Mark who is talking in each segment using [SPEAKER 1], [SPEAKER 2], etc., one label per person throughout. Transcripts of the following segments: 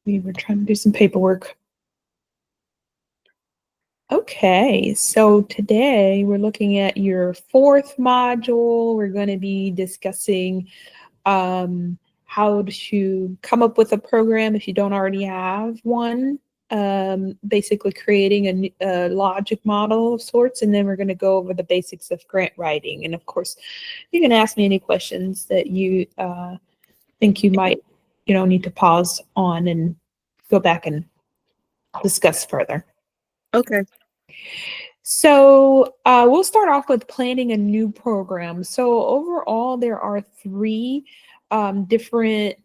[SPEAKER 1] We were trying to do some paperwork. Okay, so today we're looking at your fourth module. We're going to be discussing how to come up with a program if you don't already have one. Basically creating a logic model of sorts, and then we're going to go over the basics of grant writing. And of course, you can ask me any questions that you think you might, need to pause on and go back and discuss further.
[SPEAKER 2] Okay.
[SPEAKER 1] So we'll start off with planning a new program. So overall, there are three different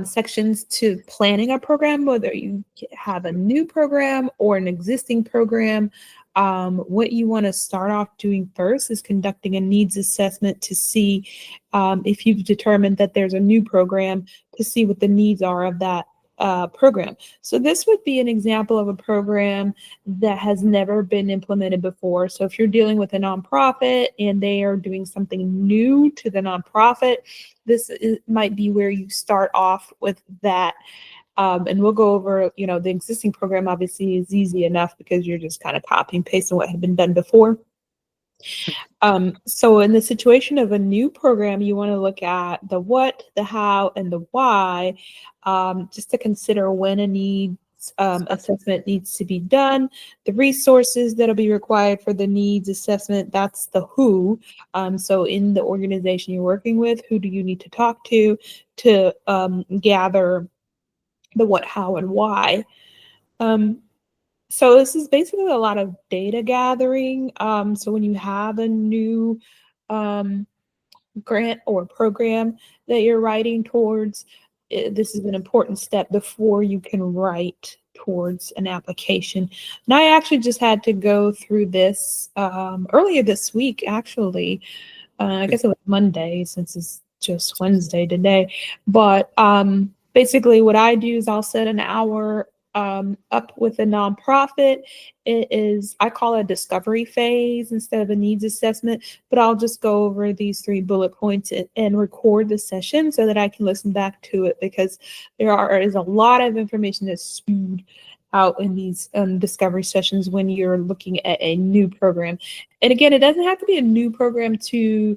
[SPEAKER 1] sections to planning a program, whether you have a new program or an existing program. What you want to start off doing first is conducting a needs assessment to see if you've determined that there's a new program, to see what the needs are of that program. So this would be an example of a program that has never been implemented before. So if you're dealing with a nonprofit and they are doing something new to the nonprofit, might be where you start off with that. And we'll go over, the existing program obviously is easy enough because you're just kind of copy and pasting what had been done before. So in the situation of a new program, you want to look at the what, the how, and the why, just to consider when a needs assessment needs to be done, the resources that'll be required for the needs assessment, that's the who. So in the organization you're working with, who do you need to talk to gather the what, how, and why. So this is basically a lot of data gathering. So when you have a new grant or program that you're writing towards, this is an important step before you can write towards an application. And I actually just had to go through this earlier this week, actually. I guess it was Monday since it's just Wednesday today. But basically what I do is I'll set an hour up with a nonprofit. I call it a discovery phase instead of a needs assessment, but I'll just go over these 3 bullet points and record the session so that I can listen back to it, because there is a lot of information that's spewed out in these discovery sessions when you're looking at a new program. And again, it doesn't have to be a new program to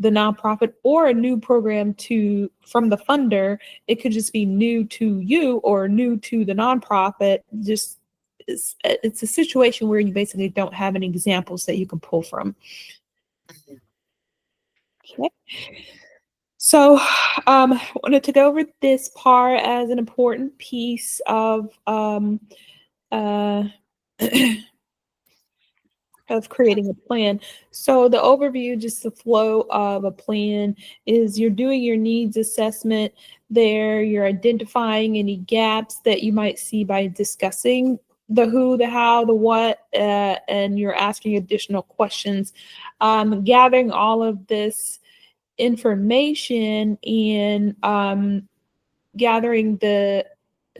[SPEAKER 1] the nonprofit or a new program from the funder. It could just be new to you or new to the nonprofit. Just it's a situation where you basically don't have any examples that you can pull from. Okay. So wanted to go over this part as an important piece of of creating a plan. So the overview, just the flow of a plan, is you're doing your needs assessment there. You're identifying any gaps that you might see by discussing the who, the how, the what, and you're asking additional questions, gathering all of this information and gathering the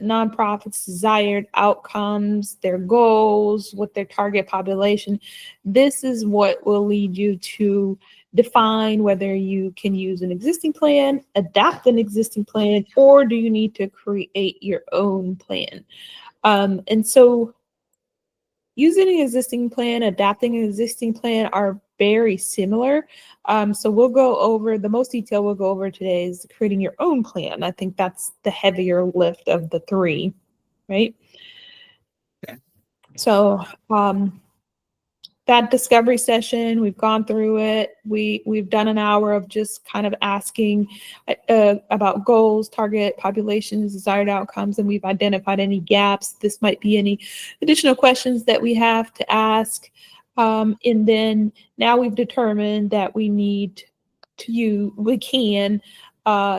[SPEAKER 1] nonprofits' desired outcomes, their goals, what their target population. This is what will lead you to define whether you can use an existing plan, adapt an existing plan, or do you need to create your own plan. And so using an existing plan, adapting an existing plan are very similar. So we'll go over, the most detail we'll go over today is creating your own plan. I think that's the heavier lift of the 3, right?
[SPEAKER 2] Okay.
[SPEAKER 1] So that discovery session, we've gone through it. We've done an hour of just kind of asking about goals, target populations, desired outcomes, and we've identified any gaps. This might be any additional questions that we have to ask. And then now we've determined that we can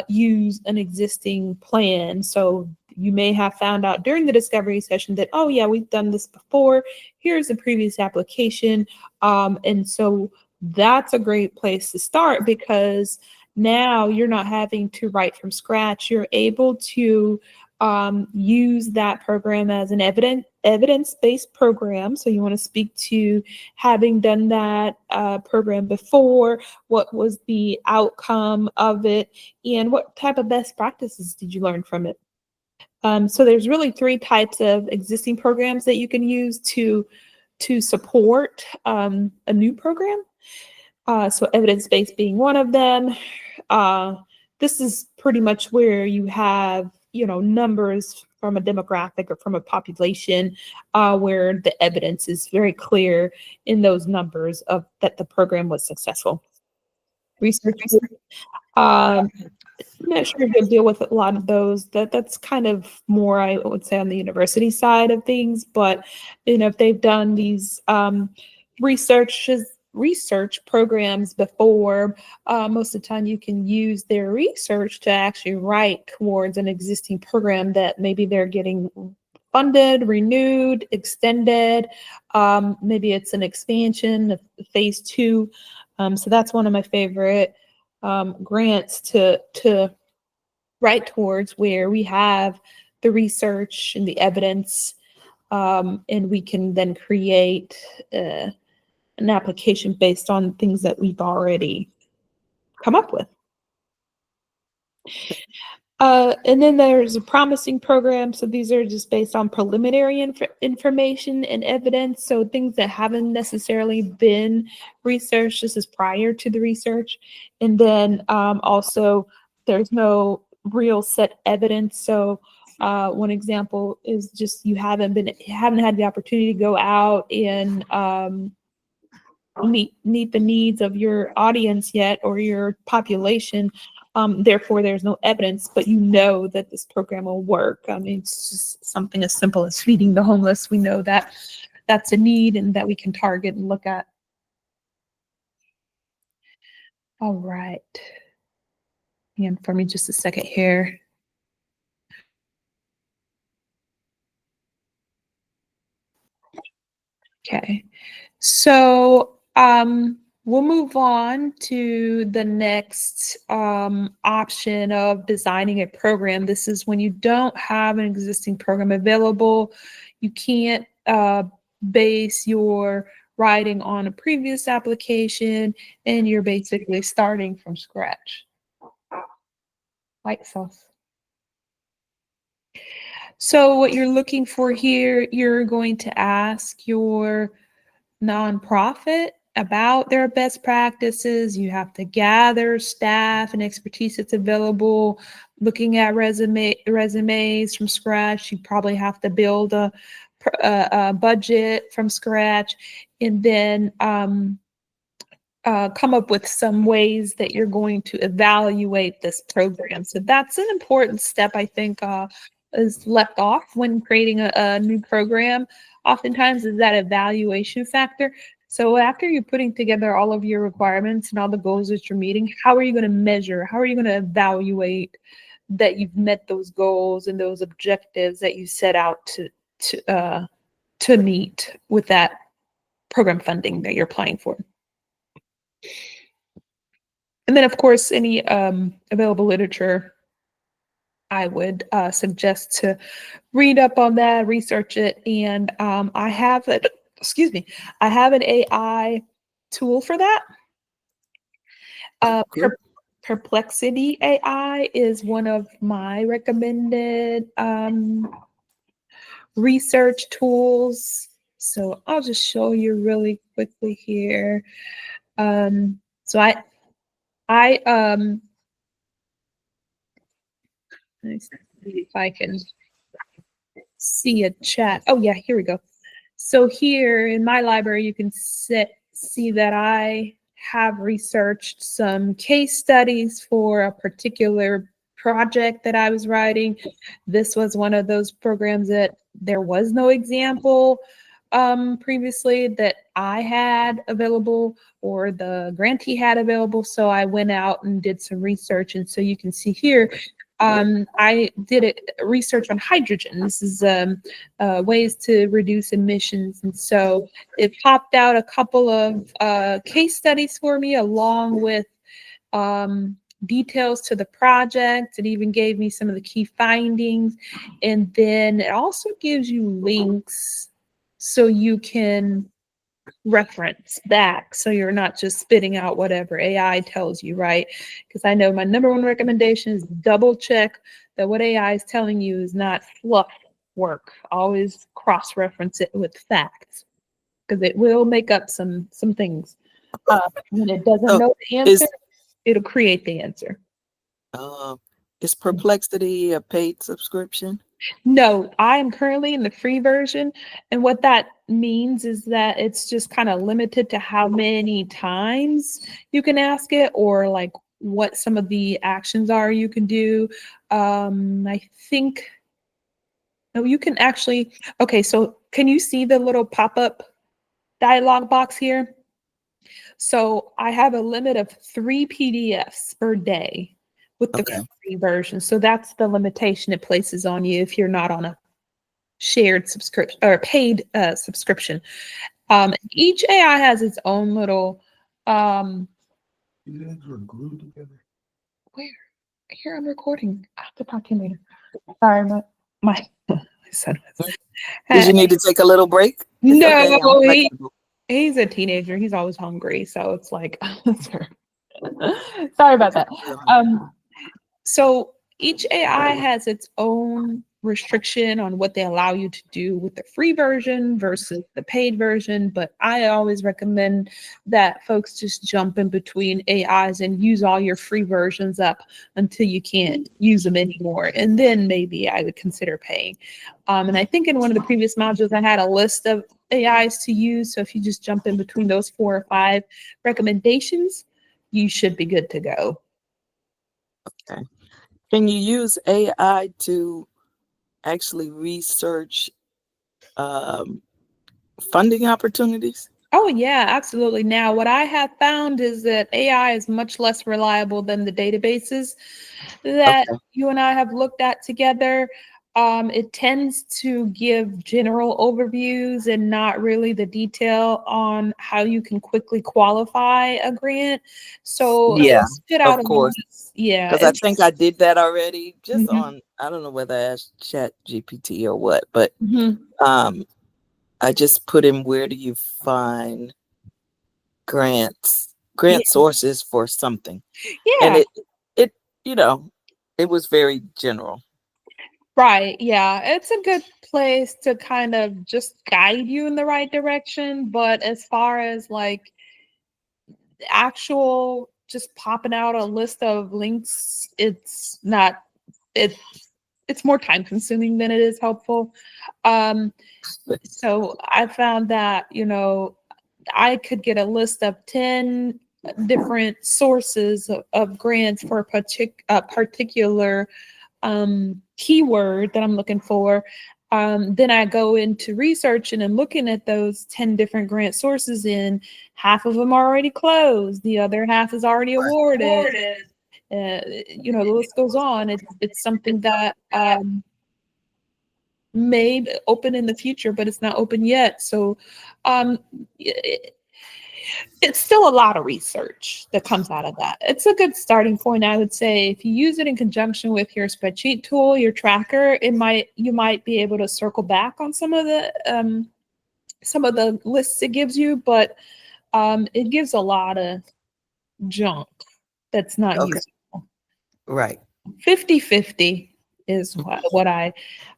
[SPEAKER 1] use an existing plan. So you may have found out during the discovery session that, oh yeah, we've done this before. Here's the previous application. And so that's a great place to start, because now you're not having to write from scratch. You're able to use that program as an evidence-based program. So you want to speak to having done that program before, what was the outcome of it, and what type of best practices did you learn from it? So there's really three types of existing programs that you can use to support a new program. So evidence-based being one of them. This is pretty much where you have, numbers from a demographic or from a population, where the evidence is very clear in those numbers of that the program was successful. Research. I'm not sure if you'll deal with a lot of those. That's kind of more, I would say, on the university side of things. But if they've done these research programs before, most of the time you can use their research to actually write towards an existing program that maybe they're getting funded, renewed, extended. Maybe it's an expansion, phase 2. So that's one of my favorite grants to write towards, where we have the research and the evidence, and we can then create an application based on things that we've already come up with. And then there's a promising program. So these are just based on preliminary information and evidence. So things that haven't necessarily been researched. This is prior to the research. And then also there's no real set evidence. So one example is just you haven't had the opportunity to go out and meet the needs of your audience yet, or your population. Therefore, there's no evidence, but you know that this program will work. I mean, it's just something as simple as feeding the homeless. We know that that's a need and that we can target and look at. All right. And for me, just a second here. Okay. So we'll move on to the next option of designing a program. This is when you don't have an existing program available. You can't base your writing on a previous application, and you're basically starting from scratch. White sauce. So what you're looking for here, you're going to ask your nonprofit about their best practices. You have to gather staff and expertise that's available. Looking at resumes from scratch, you probably have to build a budget from scratch, and then come up with some ways that you're going to evaluate this program. So that's an important step, I think, is left off when creating a new program. Oftentimes is that evaluation factor. So after you're putting together all of your requirements and all the goals that you're meeting, how are you going to measure? How are you going to evaluate that you've met those goals and those objectives that you set out to meet with that program funding that you're applying for? And then, of course, any available literature, I would suggest to read up on that, research it, and I have an AI tool for that. Perplexity AI is one of my recommended research tools. So I'll just show you really quickly here. So I let's see if I can see a chat. Oh yeah, here we go. So here in my library, you can see that I have researched some case studies for a particular project that I was writing. This was one of those programs that there was no example previously that I had available, or the grantee had available. So I went out and did some research. And so you can see here, I did research on hydrogen. This is ways to reduce emissions. And so it popped out a couple of case studies for me, along with details to the project. It even gave me some of the key findings. And then it also gives you links so you can reference back, so you're not just spitting out whatever AI tells you, right? Because I know my number one recommendation is double check that what AI is telling you is not fluff work. Always cross-reference it with facts because it will make up some things. When it doesn't
[SPEAKER 3] So
[SPEAKER 1] know the
[SPEAKER 3] is
[SPEAKER 1] answer, it'll create the answer.
[SPEAKER 3] uh, is Perplexity a paid subscription?
[SPEAKER 1] No, I am currently in the free version. And what that means is that it's just kind of limited to how many times you can ask it or like what some of the actions are you can do. I think, no, you can actually, okay, so can you see the little pop-up dialog box here? So I have a limit of 3 PDFs per day with the
[SPEAKER 3] Okay.
[SPEAKER 1] free version. So that's the limitation it places on you if you're not on a shared subscription or paid subscription. Each AI has its own little
[SPEAKER 4] These eggs were glued together.
[SPEAKER 1] where here I'm recording. I have to talk to you later. Sorry, my son was
[SPEAKER 3] Did you need to take a little break? It's okay. I'm
[SPEAKER 1] no,
[SPEAKER 3] flexible.
[SPEAKER 1] he's a teenager. He's always hungry, so it's like sorry about that. So each AI has its own restriction on what they allow you to do with the free version versus the paid version. But I always recommend that folks just jump in between AIs and use all your free versions up until you can't use them anymore. And then maybe I would consider paying. And I think in one of the previous modules, I had a list of AIs to use. So if you just jump in between those 4 or 5 recommendations, you should be good to go.
[SPEAKER 3] Okay. Can you use AI to actually research funding opportunities?
[SPEAKER 1] Oh, yeah, absolutely. Now, what I have found is that AI is much less reliable than the databases that
[SPEAKER 3] Okay.
[SPEAKER 1] you and I have looked at together. It tends to give general overviews and not really the detail on how you can quickly qualify a grant. So
[SPEAKER 3] Yeah,
[SPEAKER 1] spit
[SPEAKER 3] of
[SPEAKER 1] out a
[SPEAKER 3] course.
[SPEAKER 1] list. Yeah.
[SPEAKER 3] Because I think I did that already just
[SPEAKER 1] Mhm,
[SPEAKER 3] on, I don't know whether I asked Chat GPT or what, but
[SPEAKER 1] mhm.
[SPEAKER 3] um, I just put in where do you find grant
[SPEAKER 1] Yeah.
[SPEAKER 3] sources for something. And
[SPEAKER 1] Yeah.
[SPEAKER 3] it, you know, it was very general.
[SPEAKER 1] Right. Yeah. It's a good place to kind of just guide you in the right direction. But as far as like actual just popping out a list of links, it's not, it, it's more time consuming than it is helpful. Um, so I found that, I could get a list of 10 different sources of grants for a particular keyword that I'm looking for. Then I go into researching and looking at those 10 different grant sources, and half of them are already closed. The other half is already awarded. The list goes on. It's something that may open in the future, but it's not open yet. So um, it's still a lot of research that comes out of that. It's a good starting point, I would say. If you use it in conjunction with your spreadsheet tool, your tracker, you might be able to circle back on some of the lists it gives you, but it gives a lot of junk that's not
[SPEAKER 3] Okay.
[SPEAKER 1] useful.
[SPEAKER 3] Right.
[SPEAKER 1] 50-50 is what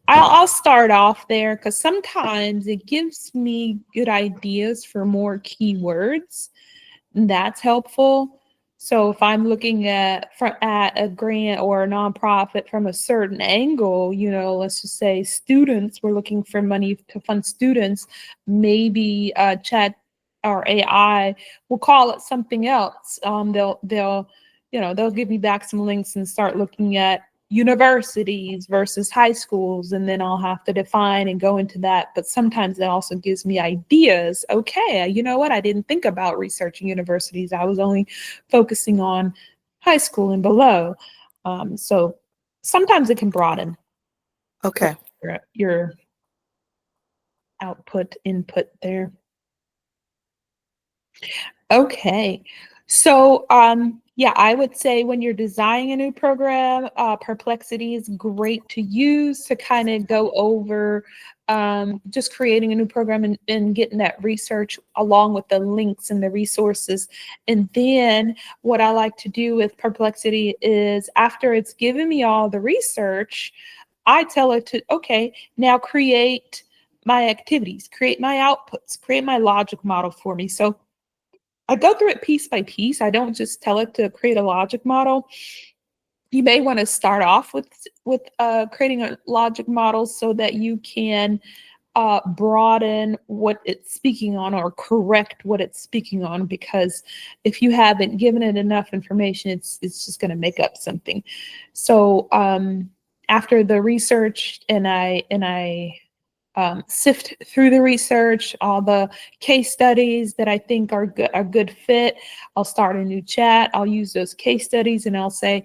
[SPEAKER 1] I'll start off there because sometimes it gives me good ideas for more keywords. That's helpful. So if I'm looking at a grant or a nonprofit from a certain angle, let's just say students, we're looking for money to fund students, maybe chat or AI will call it something else. They'll give me back some links and start looking at universities versus high schools, and then I'll have to define and go into that. But sometimes that also gives me ideas. Okay, you know what? I didn't think about researching universities. I was only focusing on high school and below. So sometimes it can broaden
[SPEAKER 3] Okay.
[SPEAKER 1] your input there. Okay. So, yeah, I would say when you're designing a new program, Perplexity is great to use to kind of go over just creating a new program and getting that research along with the links and the resources. And then what I like to do with Perplexity is after it's given me all the research, I tell it to, okay, now create my activities, create my outputs, create my logic model for me. So I go through it piece by piece. I don't just tell it to create a logic model. You may want to start off with creating a logic model so that you can broaden what it's speaking on or correct what it's speaking on. Because if you haven't given it enough information, it's just going to make up something. So after the research and I sift through the research, all the case studies that I think are good fit. I'll start a new chat. I'll use those case studies and I'll say,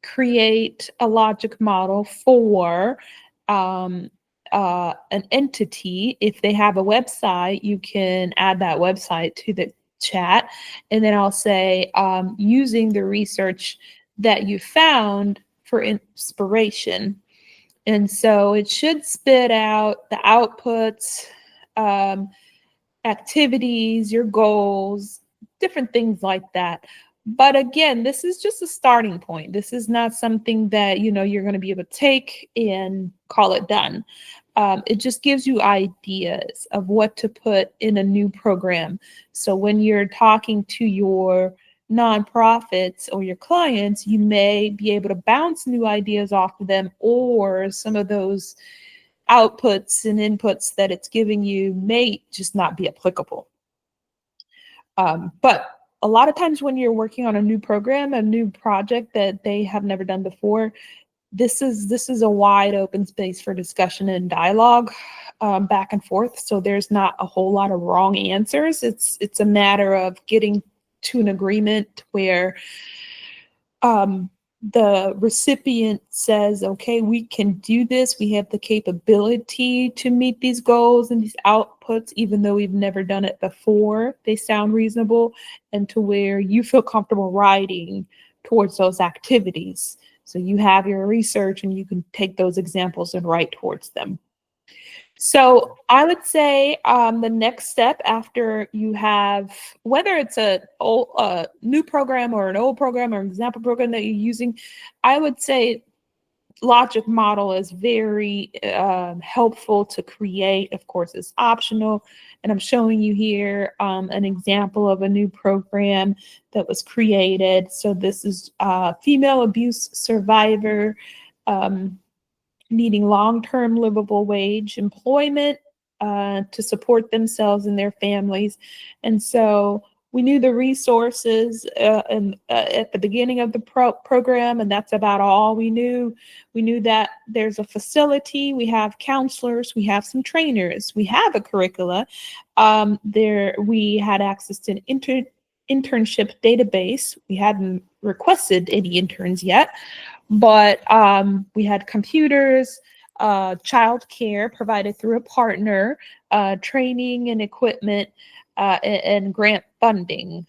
[SPEAKER 1] create a logic model for an entity. If they have a website, you can add that website to the chat. And then I'll say, using the research that you found for inspiration. And so it should spit out the outputs, activities, your goals, different things like that. But again, this is just a starting point. This is not something that you're going to be able to take and call it done. It just gives you ideas of what to put in a new program. So when you're talking to your nonprofits or your clients, you may be able to bounce new ideas off of them, or some of those outputs and inputs that it's giving you may just not be applicable. But a lot of times when you're working on a new program, a new project that they have never done before, this is a wide open space for discussion and dialogue, back and forth. So there's not a whole lot of wrong answers. It's a matter of getting to an agreement where the recipient says, okay, we can do this. We have the capability to meet these goals and these outputs, even though we've never done it before. They sound reasonable, and to where you feel comfortable writing towards those activities. So you have your research and you can take those examples and write towards them. So I would say the next step after you have, whether it's a new program or an old program or an example program that you're using, I would say logic model is very helpful to create. Of course, it's optional. And I'm showing you here an example of a new program that was created. So this is female abuse survivor needing long-term livable wage employment to support themselves and their families. And so we knew the resources at the beginning of the program, and that's about all we knew. We knew that there's a facility, we have counselors, we have some trainers, we have a curricula. We had access to an internship database. We hadn't requested any interns yet, but we had computers, child care provided through a partner, training and equipment, and grant funding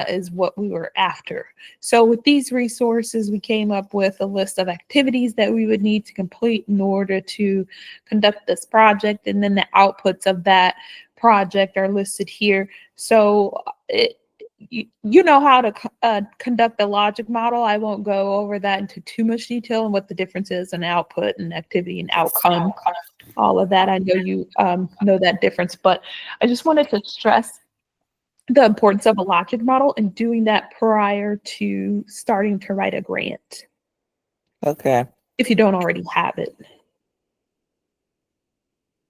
[SPEAKER 1] is what we were after. So with these resources, we came up with a list of activities that we would need to complete in order to conduct this project. And then the outputs of that project are listed here. So you know how to conduct a logic model. I won't go over that into too much detail and what the difference is in output and activity and outcome, all of that. I know you know that difference, but I just wanted to stress the importance of a logic model and doing that prior to starting to write a grant,
[SPEAKER 3] Okay.
[SPEAKER 1] if you don't already have it.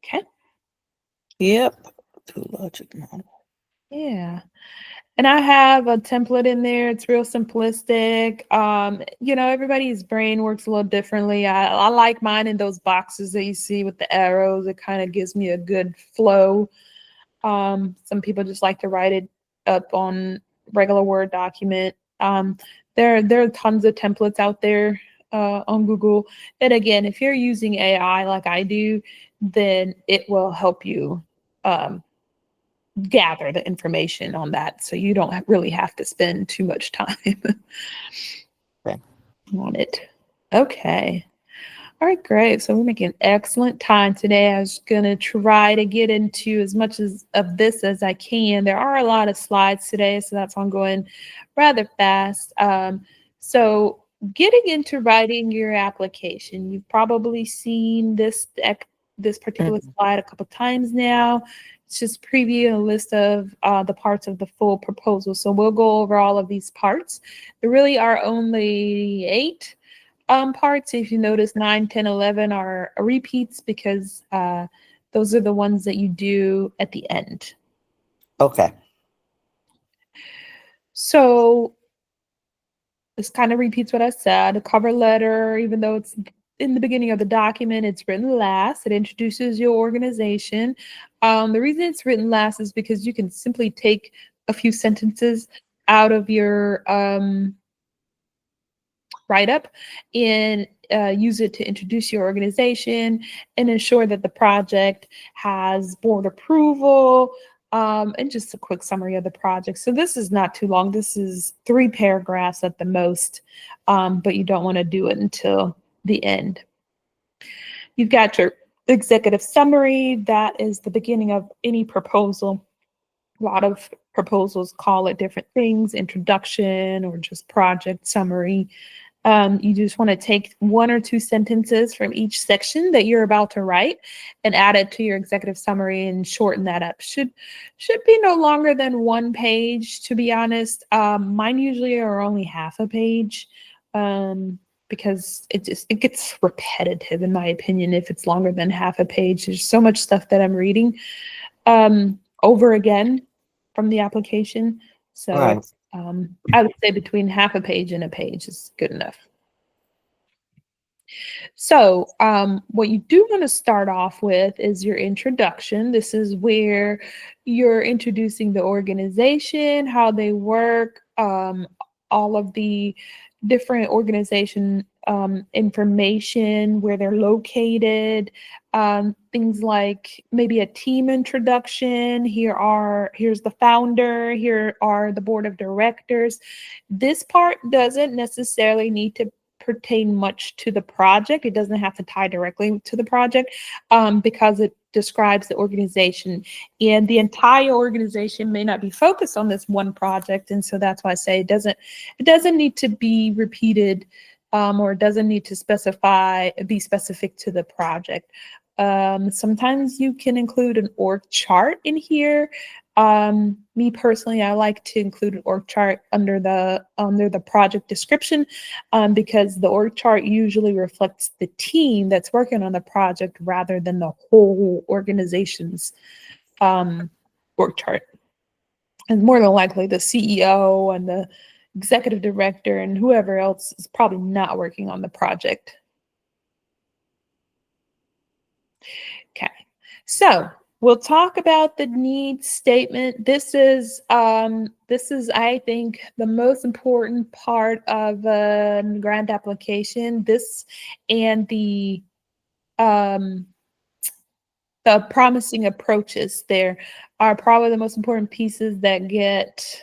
[SPEAKER 1] Okay.
[SPEAKER 3] Yep. To logic model.
[SPEAKER 1] Yeah. And I have a template in there. It's real simplistic. Everybody's brain works a little differently. I like mine in those boxes that you see with the arrows. It kind of gives me a good flow. Some people just like to write it up on regular Word document. There are tons of templates out there on Google. And again, if you're using AI like I do, then it will help you gather the information on that, so you don't really have to spend too much time
[SPEAKER 3] Okay.
[SPEAKER 1] on it. Okay. All right, great. So we're making excellent time today. I was going to try to get into as much of this as I can. There are a lot of slides today, so that's why I'm going rather fast. So getting into writing your application, you've probably seen this particular slide a couple times now. It's just preview a list of the parts of the full proposal. So we'll go over all of these parts. There really are only 8 parts. If you notice, 9, 10, 11 are repeats because those are the ones that you do at the end.
[SPEAKER 3] Okay.
[SPEAKER 1] So this kind of repeats what I said. A cover letter, even though it's in the beginning of the document, it's written last. It introduces your organization. The reason it's written last is because you can simply take a few sentences out of your write-up and use it to introduce your organization and ensure that the project has board approval, and just a quick summary of the project. So this is not too long. This is 3 paragraphs at the most, but you don't want to do it until the end. You've got your executive summary. That is the beginning of any proposal. A lot of proposals call it different things, introduction or just project summary. You just want to take 1 or 2 sentences from each section that you're about to write and add it to your executive summary and shorten that up. Should be no longer than 1 page, to be honest. Mine usually are only half a page, because it gets repetitive, in my opinion, if it's longer than half a page. There's so much stuff that I'm reading over again from the application. So
[SPEAKER 3] Right.
[SPEAKER 1] I would say between half a page and a page is good enough. So what you do want to start off with is your introduction. This is where you're introducing the organization, how they work, all of the different organization information, where they're located, things like maybe a team introduction. Here's the founder, here are the board of directors. This part doesn't necessarily need to pertain much to the project. It doesn't have to tie directly to the project, because it describes the organization, and the entire organization may not be focused on this one project. And so that's why I say it doesn't need to be repeated, or it doesn't need to be specific to the project. Sometimes you can include an org chart in here. Me personally, I like to include an org chart under the project description, because the org chart usually reflects the team that's working on the project rather than the whole organization's org chart. And more than likely, the CEO and the executive director and whoever else is probably not working on the project. Okay, so we'll talk about the needs statement. This is, I think, the most important part of a grant application. This and the promising approaches there are probably the most important pieces that get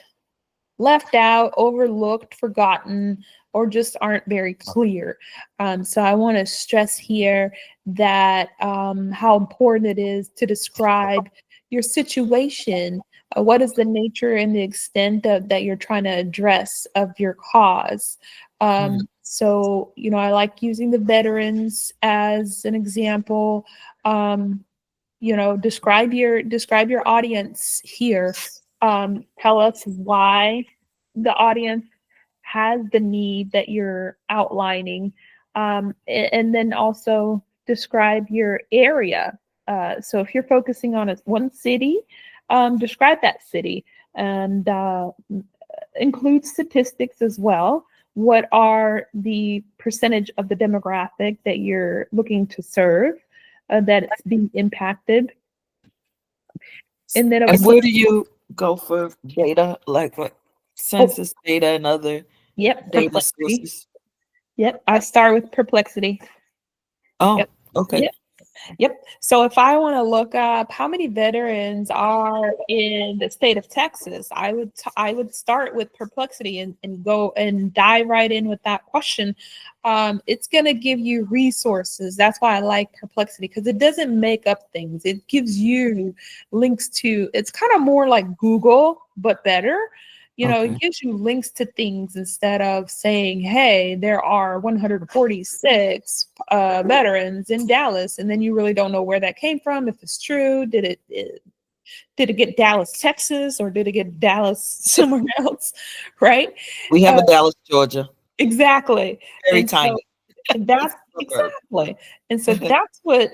[SPEAKER 1] left out, overlooked, forgotten, or just aren't very clear. So I want to stress here that how important it is to describe your situation. What is the nature and the extent that you're trying to address of your cause? So, I like using the veterans as an example. Describe your audience here. Tell us why the audience has the need that you're outlining, and then also describe your area. So if you're focusing on one city, describe that city and include statistics as well. What are the percentage of the demographic that you're looking to serve that it's being impacted? And then
[SPEAKER 3] And where do you go for data, like what census data and other
[SPEAKER 1] Yep,
[SPEAKER 3] data
[SPEAKER 1] Perplexity.
[SPEAKER 3] sources?
[SPEAKER 1] Yep, I start with Perplexity.
[SPEAKER 3] Oh,
[SPEAKER 1] Yep.
[SPEAKER 3] okay.
[SPEAKER 1] Yep. Yep. So if I want to look up how many veterans are in the state of Texas, I would start with Perplexity and go and dive right in with that question. It's going to give you resources. That's why I like Perplexity, because it doesn't make up things. It gives you links to. It's kind of more like Google but better. You know,
[SPEAKER 3] Okay.
[SPEAKER 1] it gives you links to things instead of saying, hey, there are 146 veterans in Dallas, and then you really don't know where that came from, if it's true. Did it get Dallas, Texas, or did it get Dallas somewhere else? Right?
[SPEAKER 3] We have
[SPEAKER 1] Uh,
[SPEAKER 3] a Dallas, Georgia,
[SPEAKER 1] exactly.
[SPEAKER 3] very
[SPEAKER 1] And so
[SPEAKER 3] tiny.
[SPEAKER 1] and that's
[SPEAKER 3] Suburb.
[SPEAKER 1] exactly. And so that's what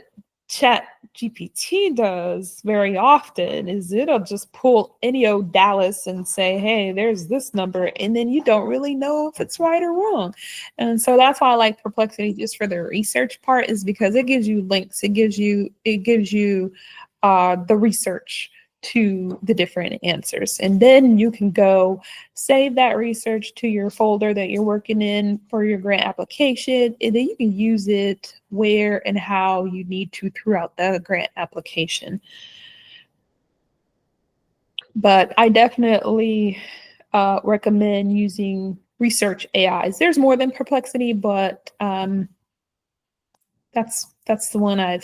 [SPEAKER 1] Chat GPT does very often is it'll just pull any old Dallas and say, hey, there's this number. And then you don't really know if it's right or wrong. And so that's why I like Perplexity just for the research part, is because it gives you links. It gives you the research to the different answers. And then you can go save that research to your folder that you're working in for your grant application. And then you can use it where and how you need to throughout the grant application. But I definitely recommend using research AIs. There's more than Perplexity, but that's the one I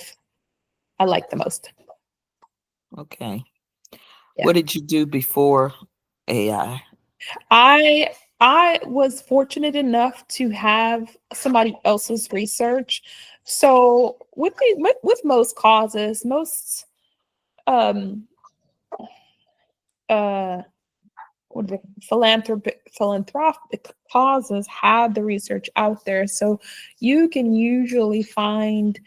[SPEAKER 1] like the most.
[SPEAKER 3] Okay.
[SPEAKER 1] Yeah.
[SPEAKER 3] What did you do before AI?
[SPEAKER 1] I was fortunate enough to have somebody else's research. So with most causes, most um what are philanthropic causes have the research out there. So you can usually find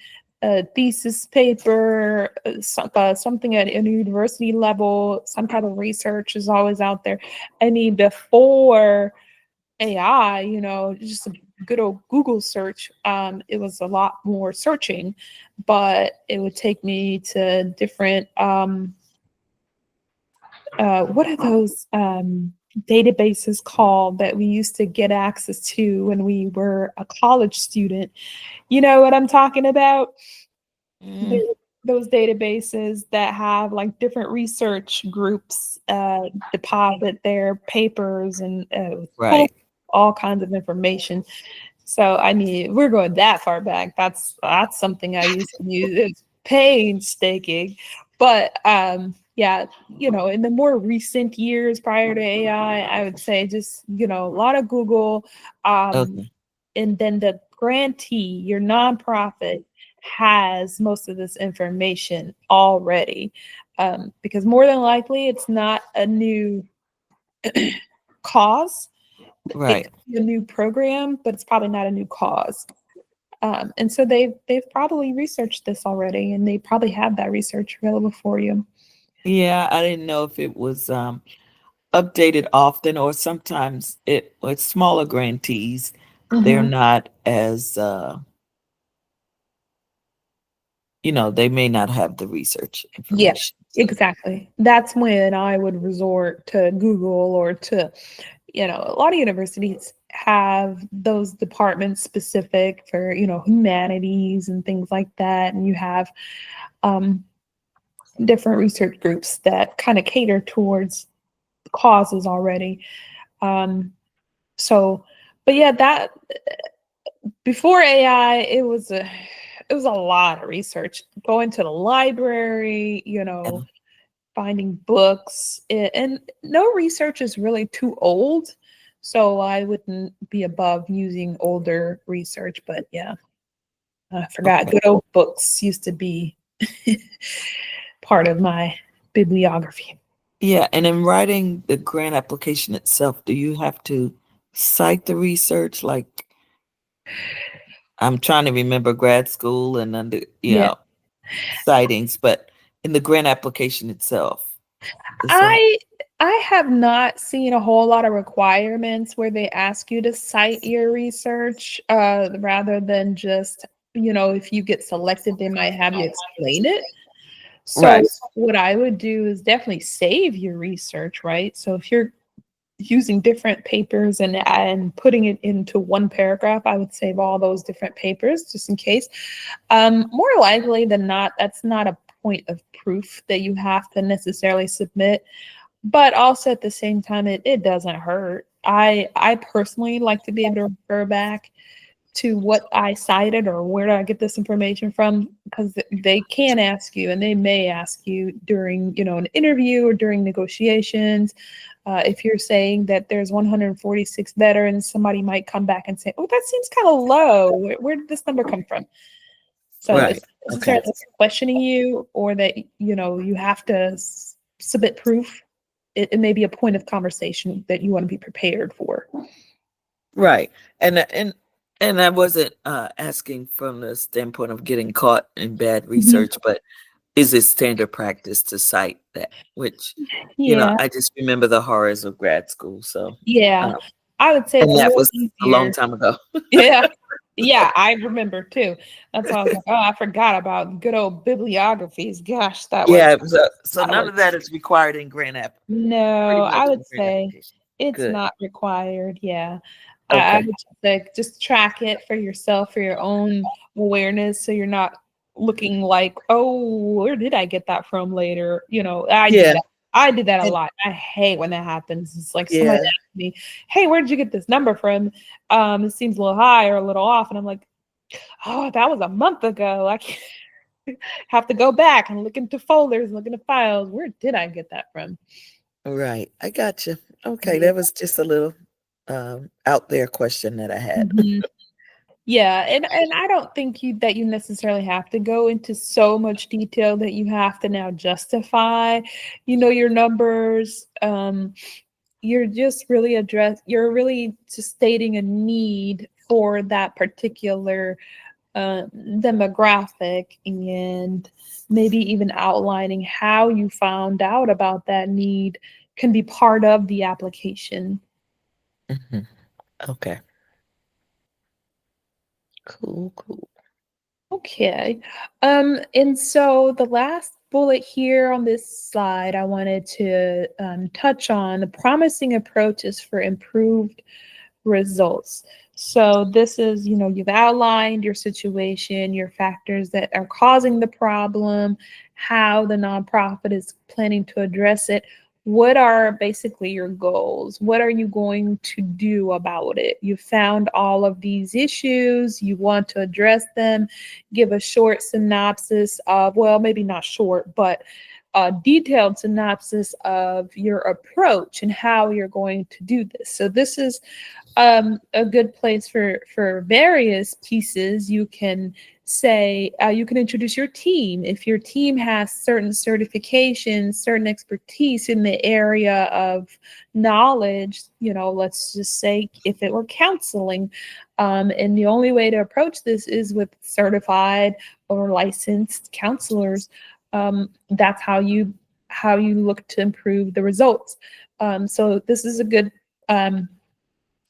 [SPEAKER 1] a thesis paper, something at a university level, some type of research is always out there. I mean, before AI, you know, just a good old Google search, it was a lot more searching, but it would take me to different what are those databases called that we used to get access to when we were a college student? You know what I'm talking about?
[SPEAKER 3] Mm,
[SPEAKER 1] Those databases that have like different research groups deposit their papers and pull
[SPEAKER 3] right.
[SPEAKER 1] all kinds of information. So I mean, we're going that far back. That's something I used to use. It's painstaking, but yeah, you know, in the more recent years prior to AI, I would say just, you know, a lot of Google,
[SPEAKER 3] Okay.
[SPEAKER 1] and then the grantee, your nonprofit, has most of this information already, because more than likely it's not a new cause. It
[SPEAKER 3] Right.
[SPEAKER 1] could be a new program, but it's probably not a new cause. And so they've probably researched this already, and they probably have that research available for you.
[SPEAKER 3] Yeah, I didn't know if it was updated often or sometimes it with smaller grantees, they're
[SPEAKER 1] Mhm.
[SPEAKER 3] not as they may not have the research
[SPEAKER 1] Yeah,
[SPEAKER 3] information. So,
[SPEAKER 1] exactly. That's when I would resort to Google or to, you know, a lot of universities have those departments specific for, you know, humanities and things like that. And you have um, different research groups that kind of cater towards causes already. Um, so, but yeah, that before AI, it was a lot of research. Going to the library, you
[SPEAKER 3] yeah.
[SPEAKER 1] know, finding books, and no research is really too old. So I wouldn't be above using older research, but yeah, I forgot
[SPEAKER 3] Okay.
[SPEAKER 1] good old books used to be part of my bibliography.
[SPEAKER 3] Yeah, and in writing the grant application itself, do you have to cite the research? Like I'm trying to remember grad school and under,
[SPEAKER 1] Yeah.
[SPEAKER 3] citings, but in the grant application itself, is that
[SPEAKER 1] I I have not seen a whole lot of requirements where they ask you to cite your research, rather than just, you know, if you get selected, they might have you explain it. So
[SPEAKER 3] right?
[SPEAKER 1] what I would do is definitely save your research, right? So if you're using different papers and putting it into one paragraph, I would save all those different papers just in case. More likely than not, that's not a point of proof that you have to necessarily submit, but also at the same time, it doesn't hurt. I personally like to be able to refer back to what I cited or where did I get this information from, because they can ask you and they may ask you during, an interview or during negotiations. If you're saying that there's 146 veterans, somebody might come back and say, oh, that seems kind of low. Where did this number come from? So
[SPEAKER 3] Right.
[SPEAKER 1] it's not necessarily questioning you or that, you have to submit proof. It may be a point of conversation that you want to be prepared for.
[SPEAKER 3] Right. And I wasn't asking from the standpoint of getting caught in bad research, but is it standard practice to cite that? Which,
[SPEAKER 1] Yeah.
[SPEAKER 3] I just remember the horrors of grad school. So,
[SPEAKER 1] Yeah.
[SPEAKER 3] um,
[SPEAKER 1] I would say it's
[SPEAKER 3] and
[SPEAKER 1] a
[SPEAKER 3] that
[SPEAKER 1] little
[SPEAKER 3] was a long
[SPEAKER 1] easier.
[SPEAKER 3] time ago.
[SPEAKER 1] Yeah. Yeah, I remember too. That's why I was like, oh, I forgot about good old bibliographies. Gosh, that was
[SPEAKER 3] Yeah. So
[SPEAKER 1] that
[SPEAKER 3] none
[SPEAKER 1] was
[SPEAKER 3] of that is required in grant app. Pretty
[SPEAKER 1] no,
[SPEAKER 3] much
[SPEAKER 1] I
[SPEAKER 3] in
[SPEAKER 1] would
[SPEAKER 3] grant
[SPEAKER 1] say
[SPEAKER 3] application.
[SPEAKER 1] it's
[SPEAKER 3] Good.
[SPEAKER 1] not required. Yeah. I
[SPEAKER 3] Okay.
[SPEAKER 1] would say just track it for yourself for your own awareness so you're not looking like, oh, where did I get that from later? I did
[SPEAKER 3] Yeah.
[SPEAKER 1] that. I did that a
[SPEAKER 3] And-
[SPEAKER 1] lot. I hate when that happens. It's like
[SPEAKER 3] Yeah.
[SPEAKER 1] somebody asked me, hey, where did you get this number from? It seems a little high or a little off. And I'm like, oh, that was a month ago. I can't have to go back and look into folders, look into files. Where did I get that from?
[SPEAKER 3] Right. I got you. Okay.
[SPEAKER 1] Yeah.
[SPEAKER 3] That was just a little out there question that I had.
[SPEAKER 1] Mhm. Yeah, and I don't think that you necessarily have to go into so much detail that you have to now justify, your numbers. You're just really you're really just stating a need for that particular demographic and maybe even outlining how you found out about that need can be part of the application.
[SPEAKER 3] Mhm. Okay. Cool.
[SPEAKER 1] Okay. And so the last bullet here on this slide, I wanted to touch on the promising approaches for improved results. So this is, you've outlined your situation, your factors that are causing the problem, how the nonprofit is planning to address it. What are basically your goals? What are you going to do about it? You found all of these issues, you want to address them, give a short synopsis of, well, maybe not short, but a detailed synopsis of your approach and how you're going to do this. So this is a good place for various pieces. You can say, you can introduce your team. If your team has certain certifications, certain expertise in the area of knowledge, let's just say if it were counseling, and the only way to approach this is with certified or licensed counselors. That's how you look to improve the results. So this is a good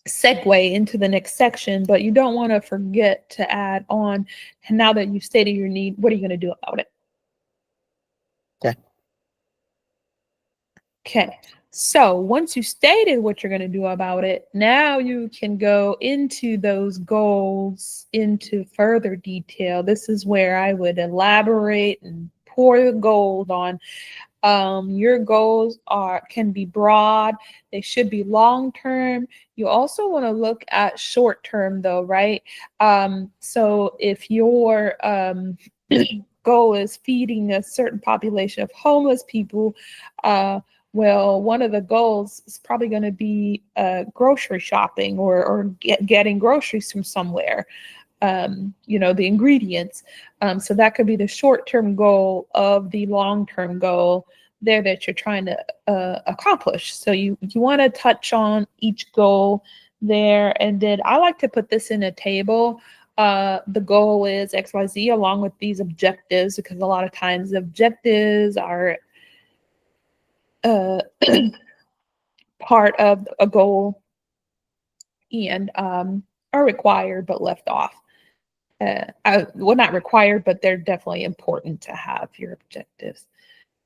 [SPEAKER 1] segue into the next section, but you don't want to forget to add on, and now that you've stated your need, what are you going to do about it?
[SPEAKER 3] Okay.
[SPEAKER 1] Okay. So once you stated what you're going to do about it, now you can go into those goals into further detail. This is where I would elaborate and pour the gold on. Your goals can be broad. They should be long-term. You also want to look at short-term though, right? So if your goal is feeding a certain population of homeless people, well, one of the goals is probably going to be grocery shopping or getting groceries from somewhere. The ingredients. So that could be the short-term goal of the long-term goal there that you're trying to accomplish. So you want to touch on each goal there. And then I like to put this in a table. The goal is XYZ along with these objectives, because a lot of times the objectives are part of a goal and are required but left off. Well, not required, but they're definitely important to have your objectives.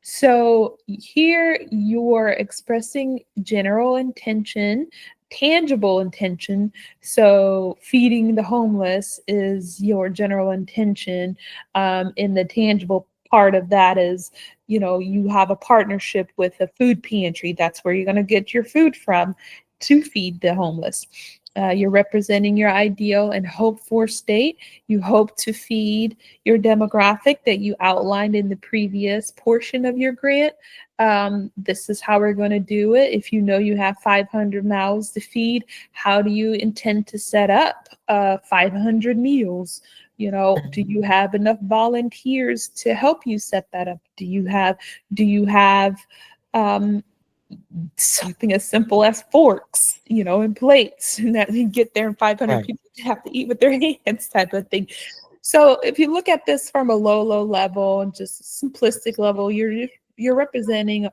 [SPEAKER 1] So here you're expressing general intention, tangible intention. So feeding the homeless is your general intention. And the tangible part of that is, you have a partnership with a food pantry. That's where you're going to get your food from to feed the homeless. You're representing your ideal and hope for state. You hope to feed your demographic that you outlined in the previous portion of your grant. This is how we're going to do it. If you know you have 500 mouths to feed, how do you intend to set up 500 meals? Do you have enough volunteers to help you set that up? Do you have something as simple as forks, and plates, and that you get there and 500
[SPEAKER 3] Right.
[SPEAKER 1] people have to eat with their hands type of thing. So if you look at this from a low level and just simplistic level, you're representing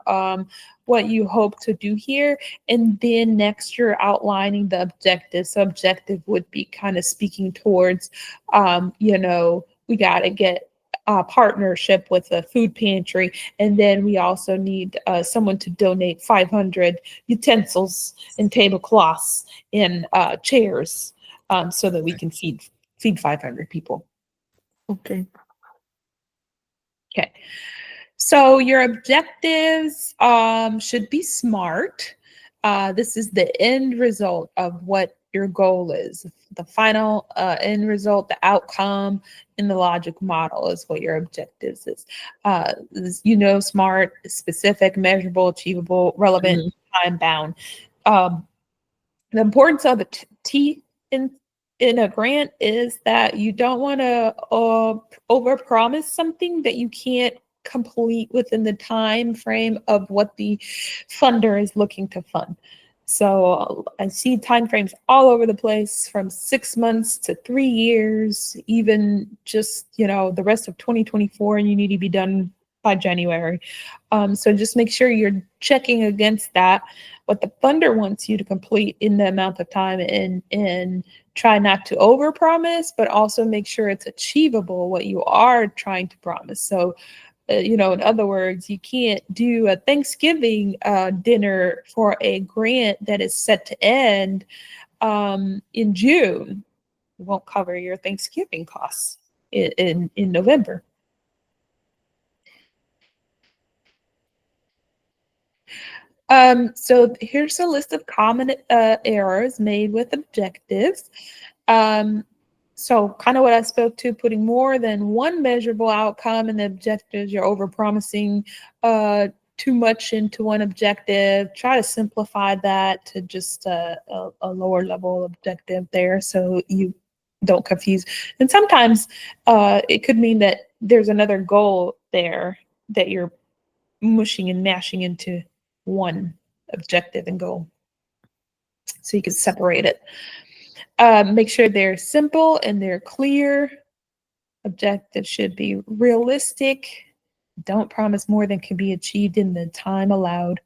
[SPEAKER 1] what you hope to do here. And then next you're outlining the objective. So objective would be kind of speaking towards, we got to get a partnership with a food pantry. And then we also need someone to donate 500 utensils and tablecloths and chairs so that we can feed 500 people.
[SPEAKER 2] Okay.
[SPEAKER 1] Okay. So your objectives should be SMART. This is the end result of what your goal is. The final end result, the outcome in the logic model is what your objectives is. SMART, specific, measurable, achievable, relevant, time bound. The importance of the T in a grant is that you don't want to overpromise something that you can't complete within the time frame of what the funder is looking to fund. So I see timeframes all over the place, from 6 months to 3 years, even just the rest of 2024, and you need to be done by January. So just make sure you're checking against that, what the funder wants you to complete in the amount of time, and try not to overpromise, but also make sure it's achievable what you are trying to promise. So, in other words, you can't do a Thanksgiving dinner for a grant that is set to end in June. It won't cover your Thanksgiving costs in November. So here's a list of common errors made with objectives. So kind of what I spoke to, putting more than one measurable outcome in the objectives. You're overpromising too much into one objective. Try to simplify that to just a lower level objective there, so you don't confuse. And sometimes it could mean that there's another goal there that you're mushing and mashing into one objective and goal. So you can separate it. Make sure they're simple and they're clear. Objectives should be realistic. Don't promise more than can be achieved in the time allowed.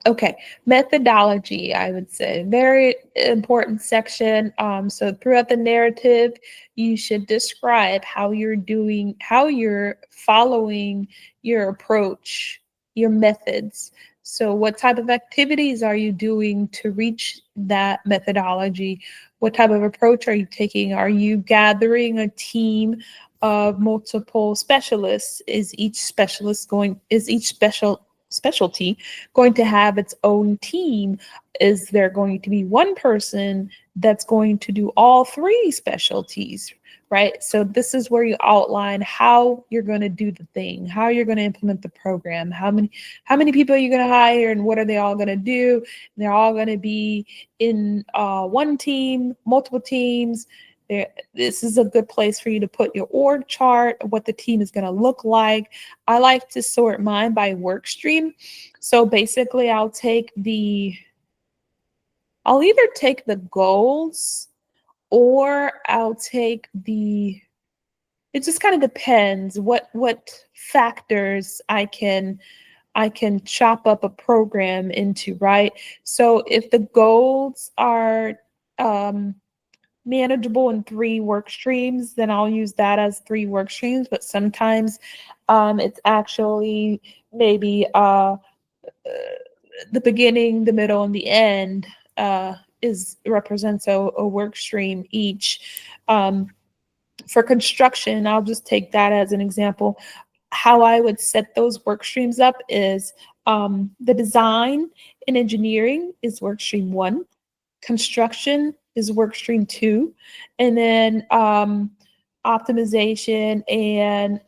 [SPEAKER 1] Okay, methodology, I would say, very important section. So throughout the narrative, you should describe how you're following your approach, your methods. So what type of activities are you doing to reach that methodology? What type of approach are you taking? Are you gathering a team of multiple specialists? Is each specialty going to have its own team? Is there going to be one person that's going to do all three specialties, right? So this is where you outline how you're going to do the thing, how you're going to implement the program, how many people are you going to hire, and what are they all going to do? And they're all going to be in one team, multiple teams. This is a good place for you to put your org chart, what the team is going to look like. I like to sort mine by work stream. So basically I'll either take the goals, or I'll take it just kind of depends what factors I can chop up a program into, right? So if the goals are manageable in 3 work streams, then I'll use that as 3 work streams. But sometimes it's actually maybe the beginning, the middle, and the end represents a work stream each. For construction, I'll just take that as an example. How I would set those work streams up is the design and engineering is work stream 1, construction is work stream 2, and then optimization and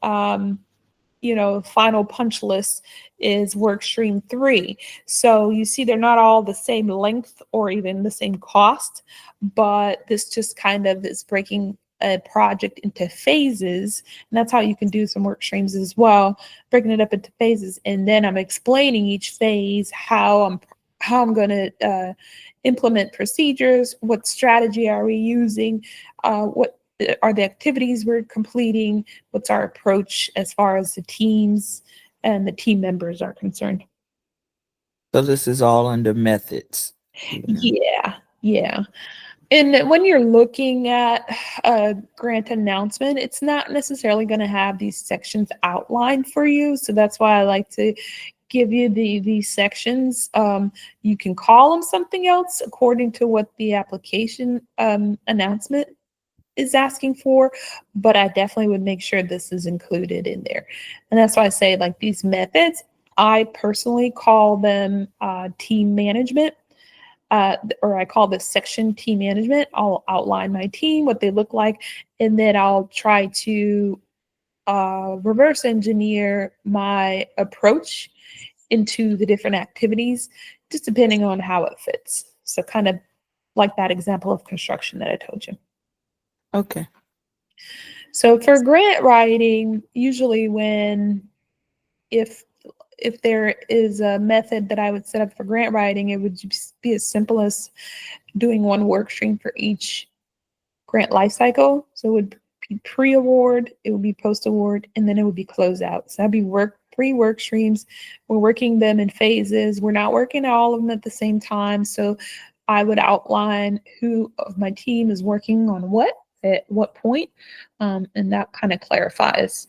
[SPEAKER 1] final punch list is work stream 3. So you see they're not all the same length or even the same cost, but this just kind of is breaking a project into phases. And that's how you can do some work streams as well, breaking it up into phases. And then I'm explaining each phase, how I'm going to implement procedures, what strategy are we using, what are the activities we're completing, what's our approach as far as the teams and the team members are concerned.
[SPEAKER 3] So this is all under methods.
[SPEAKER 1] Yeah. And when you're looking at a grant announcement, it's not necessarily going to have these sections outlined for you. So that's why I like to give you these sections. You can call them something else according to what the application announcement is asking for, but I definitely would make sure this is included in there. And that's why I say, like, these methods, I personally call them team management. Or I call this section team management. I'll outline my team, what they look like, and then I'll try to reverse engineer my approach into the different activities, just depending on how it fits. So kind of like that example of construction that I told you.
[SPEAKER 3] Okay.
[SPEAKER 1] So for grant writing, usually if there is a method that I would set up for grant writing, it would just be as simple as doing one work stream for each grant life cycle. So it would be pre-award, it would be post-award, and then it would be closeout. So that'd be 3 work streams. We're working them in phases. We're not working all of them at the same time. So I would outline who of my team is working on what at what point, and that kind of clarifies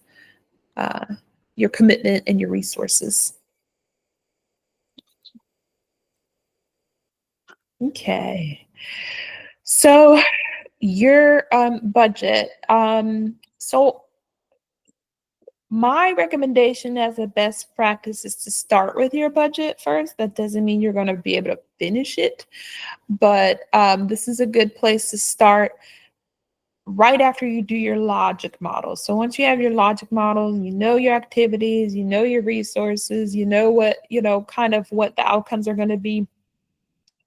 [SPEAKER 1] your commitment and your resources. Okay. So your budget. So my recommendation as a best practice is to start with your budget first. That doesn't mean you're going to be able to finish it, but this is a good place to start right after you do your logic model. So once you have your logic model, you know your activities, you know your resources, you know what, kind of what the outcomes are going to be.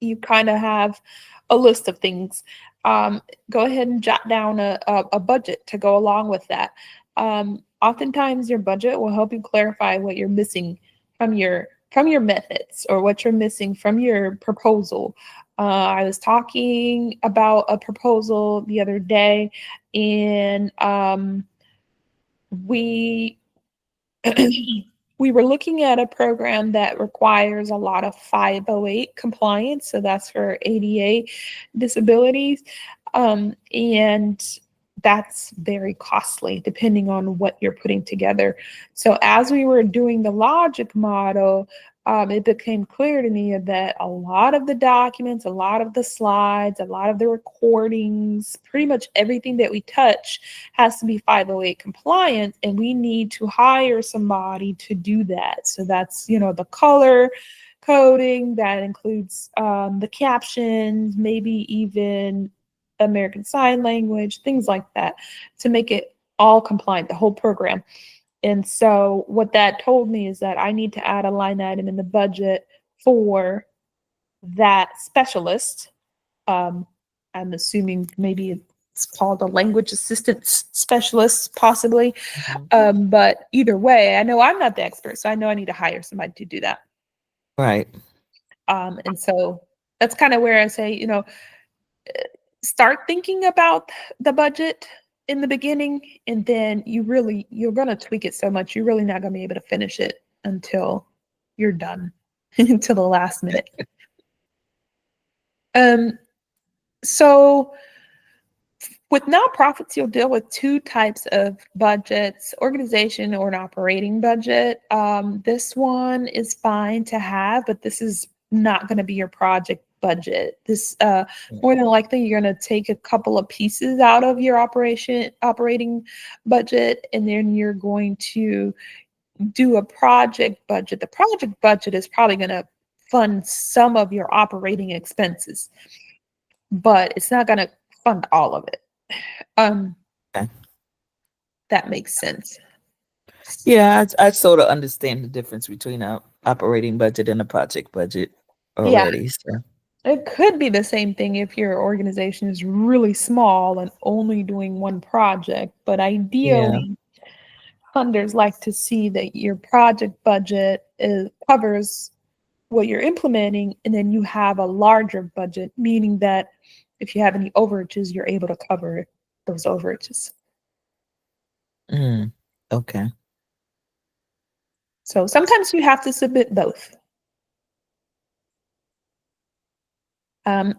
[SPEAKER 1] You kind of have a list of things. Go ahead and jot down a budget to go along with that. Oftentimes your budget will help you clarify what you're missing from your methods, or what you're missing from your proposal. I was talking about a proposal the other day, and we we were looking at a program that requires a lot of 508 compliance. So that's for ADA disabilities. And that's very costly depending on what you're putting together. So as we were doing the logic model, it became clear to me that a lot of the documents, a lot of the slides, a lot of the recordings, pretty much everything that we touch has to be 508 compliant, and we need to hire somebody to do that. So that's, the color coding, that includes the captions, maybe even American Sign Language, things like that, to make it all compliant, the whole program. And so what that told me is that I need to add a line item in the budget for that specialist. I'm assuming maybe it's called a language assistance specialist, possibly. But either way, I know I'm not the expert, so I know I need to hire somebody to do that.
[SPEAKER 3] Right.
[SPEAKER 1] And so that's kind of where I say, start thinking about the budget in the beginning, and then you're going to tweak it so much, you're really not going to be able to finish it until you're done, until the last minute. So With nonprofits, you'll deal with two types of budgets: organization or an operating budget. This one is fine to have, but this is not going to be your project budget. This more than likely you're going to take a couple of pieces out of your operating budget, and then you're going to do a project budget. The project budget is probably going to fund some of your operating expenses, but it's not going to fund all of it.
[SPEAKER 3] Okay.
[SPEAKER 1] That makes sense.
[SPEAKER 3] Yeah, I sort of understand the difference between a operating budget and a project budget already. So.
[SPEAKER 1] It could be the same thing if your organization is really small and only doing one project, but ideally, funders like to see that your project budget covers what you're implementing, and then you have a larger budget, meaning that if you have any overages, you're able to cover those overages.
[SPEAKER 3] Okay.
[SPEAKER 1] So sometimes you have to submit both.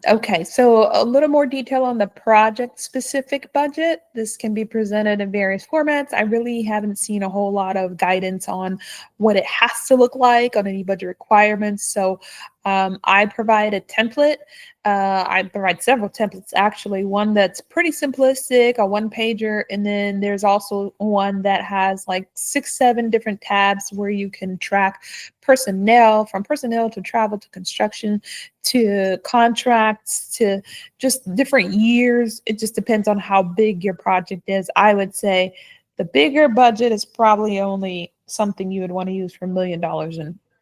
[SPEAKER 1] Okay, so a little more detail on the project-specific budget. This can be presented in various formats. I really haven't seen a whole lot of guidance on what it has to look like, on any budget requirements. So I provide a template. I provide several templates, actually. One that's pretty simplistic, a one-pager, and then there's also one that has like 6-7 different tabs where you can track personnel, from personnel to travel to construction to contracts to just different years. It just depends on how big your project is. I would say the bigger budget is probably only something you would want to use for $1 million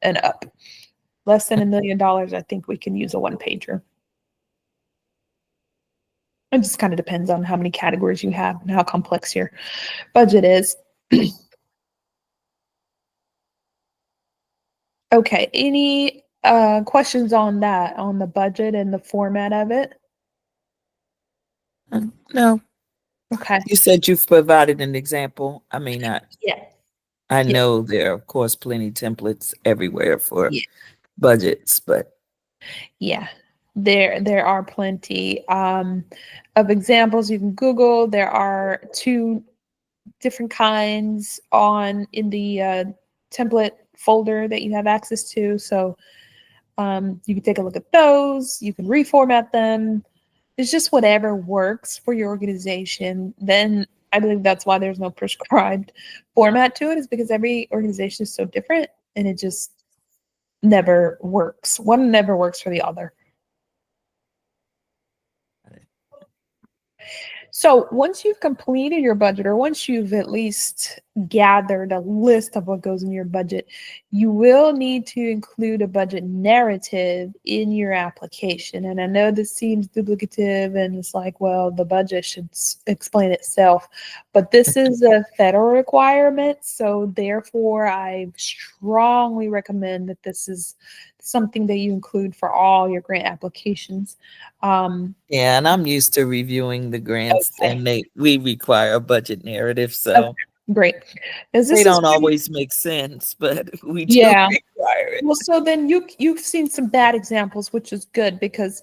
[SPEAKER 1] and up. Less than $1 million, I think we can use a one-pager. It just kind of depends on how many categories you have and how complex your budget is. Okay, any questions on that, on the budget and the format of it?
[SPEAKER 3] No,
[SPEAKER 1] Okay.
[SPEAKER 3] you said you've provided an example. I mean, I
[SPEAKER 1] Yeah.
[SPEAKER 3] know there are, of course, plenty templates everywhere for
[SPEAKER 1] Yeah.
[SPEAKER 3] budgets, but
[SPEAKER 1] Yeah, there are plenty of examples you can Google. There are 2 different kinds in the template folder that you have access to. So you can take a look at those. You can reformat them. It's just whatever works for your organization. Then I believe that's why there's no prescribed format to it, is because every organization is so different and it just never works. One never works for the other. So once you've completed your budget, or once you've at least gathered a list of what goes in your budget, you will need to include a budget narrative in your application. And I know this seems duplicative and it's like, well, the budget should explain itself, but this is a federal requirement. So therefore, I strongly recommend that this is something that you include for all your grant applications.
[SPEAKER 3] yeah, and I'm used to reviewing the grants,
[SPEAKER 1] Okay.
[SPEAKER 3] and we require a budget narrative, so
[SPEAKER 1] Great. As
[SPEAKER 3] they
[SPEAKER 1] this is
[SPEAKER 3] don't
[SPEAKER 1] pretty-
[SPEAKER 3] always make sense, but we do
[SPEAKER 1] Yeah.
[SPEAKER 3] require it.
[SPEAKER 1] Well, so then you've seen some bad examples, which is good, because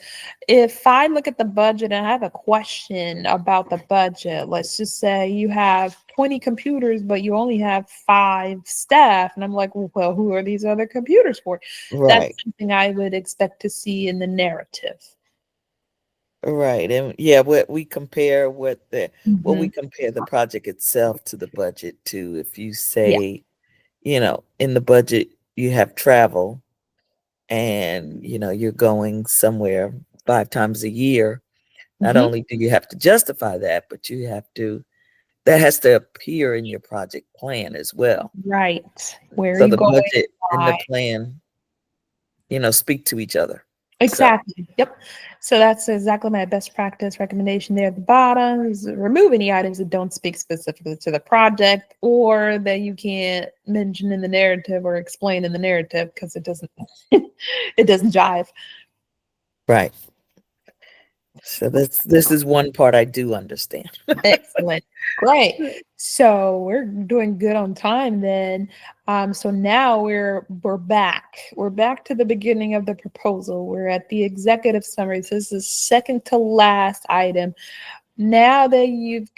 [SPEAKER 1] if I look at the budget and I have a question about the budget, let's just say you have 20 computers, but you only have 5 staff, and I'm like, well, who are these other computers for?
[SPEAKER 3] Right,
[SPEAKER 1] That's something I would expect to see in the narrative.
[SPEAKER 3] right, and yeah, what we compare we
[SPEAKER 1] Mhm.
[SPEAKER 3] compare the project itself to the budget too. If you say, in the budget you have travel, and you're going somewhere 5 times a year, not
[SPEAKER 1] Mhm.
[SPEAKER 3] only do you have to justify that, but that has to appear in your project plan as well.
[SPEAKER 1] Right. Where are
[SPEAKER 3] So
[SPEAKER 1] you
[SPEAKER 3] the
[SPEAKER 1] going?
[SPEAKER 3] budget and the
[SPEAKER 1] Why?
[SPEAKER 3] plan, speak to each other.
[SPEAKER 1] Exactly. Yep. So that's exactly my best practice recommendation there at the bottom, is remove any items that don't speak specifically to the project, or that you can't mention in the narrative or explain in the narrative, because it doesn't it doesn't jive.
[SPEAKER 3] Right. So this is one part I do understand.
[SPEAKER 1] Excellent. Great. So we're doing good on time then. So now we're back. We're back to the beginning of the proposal. We're at the executive summary. So this is second to last item. now that you've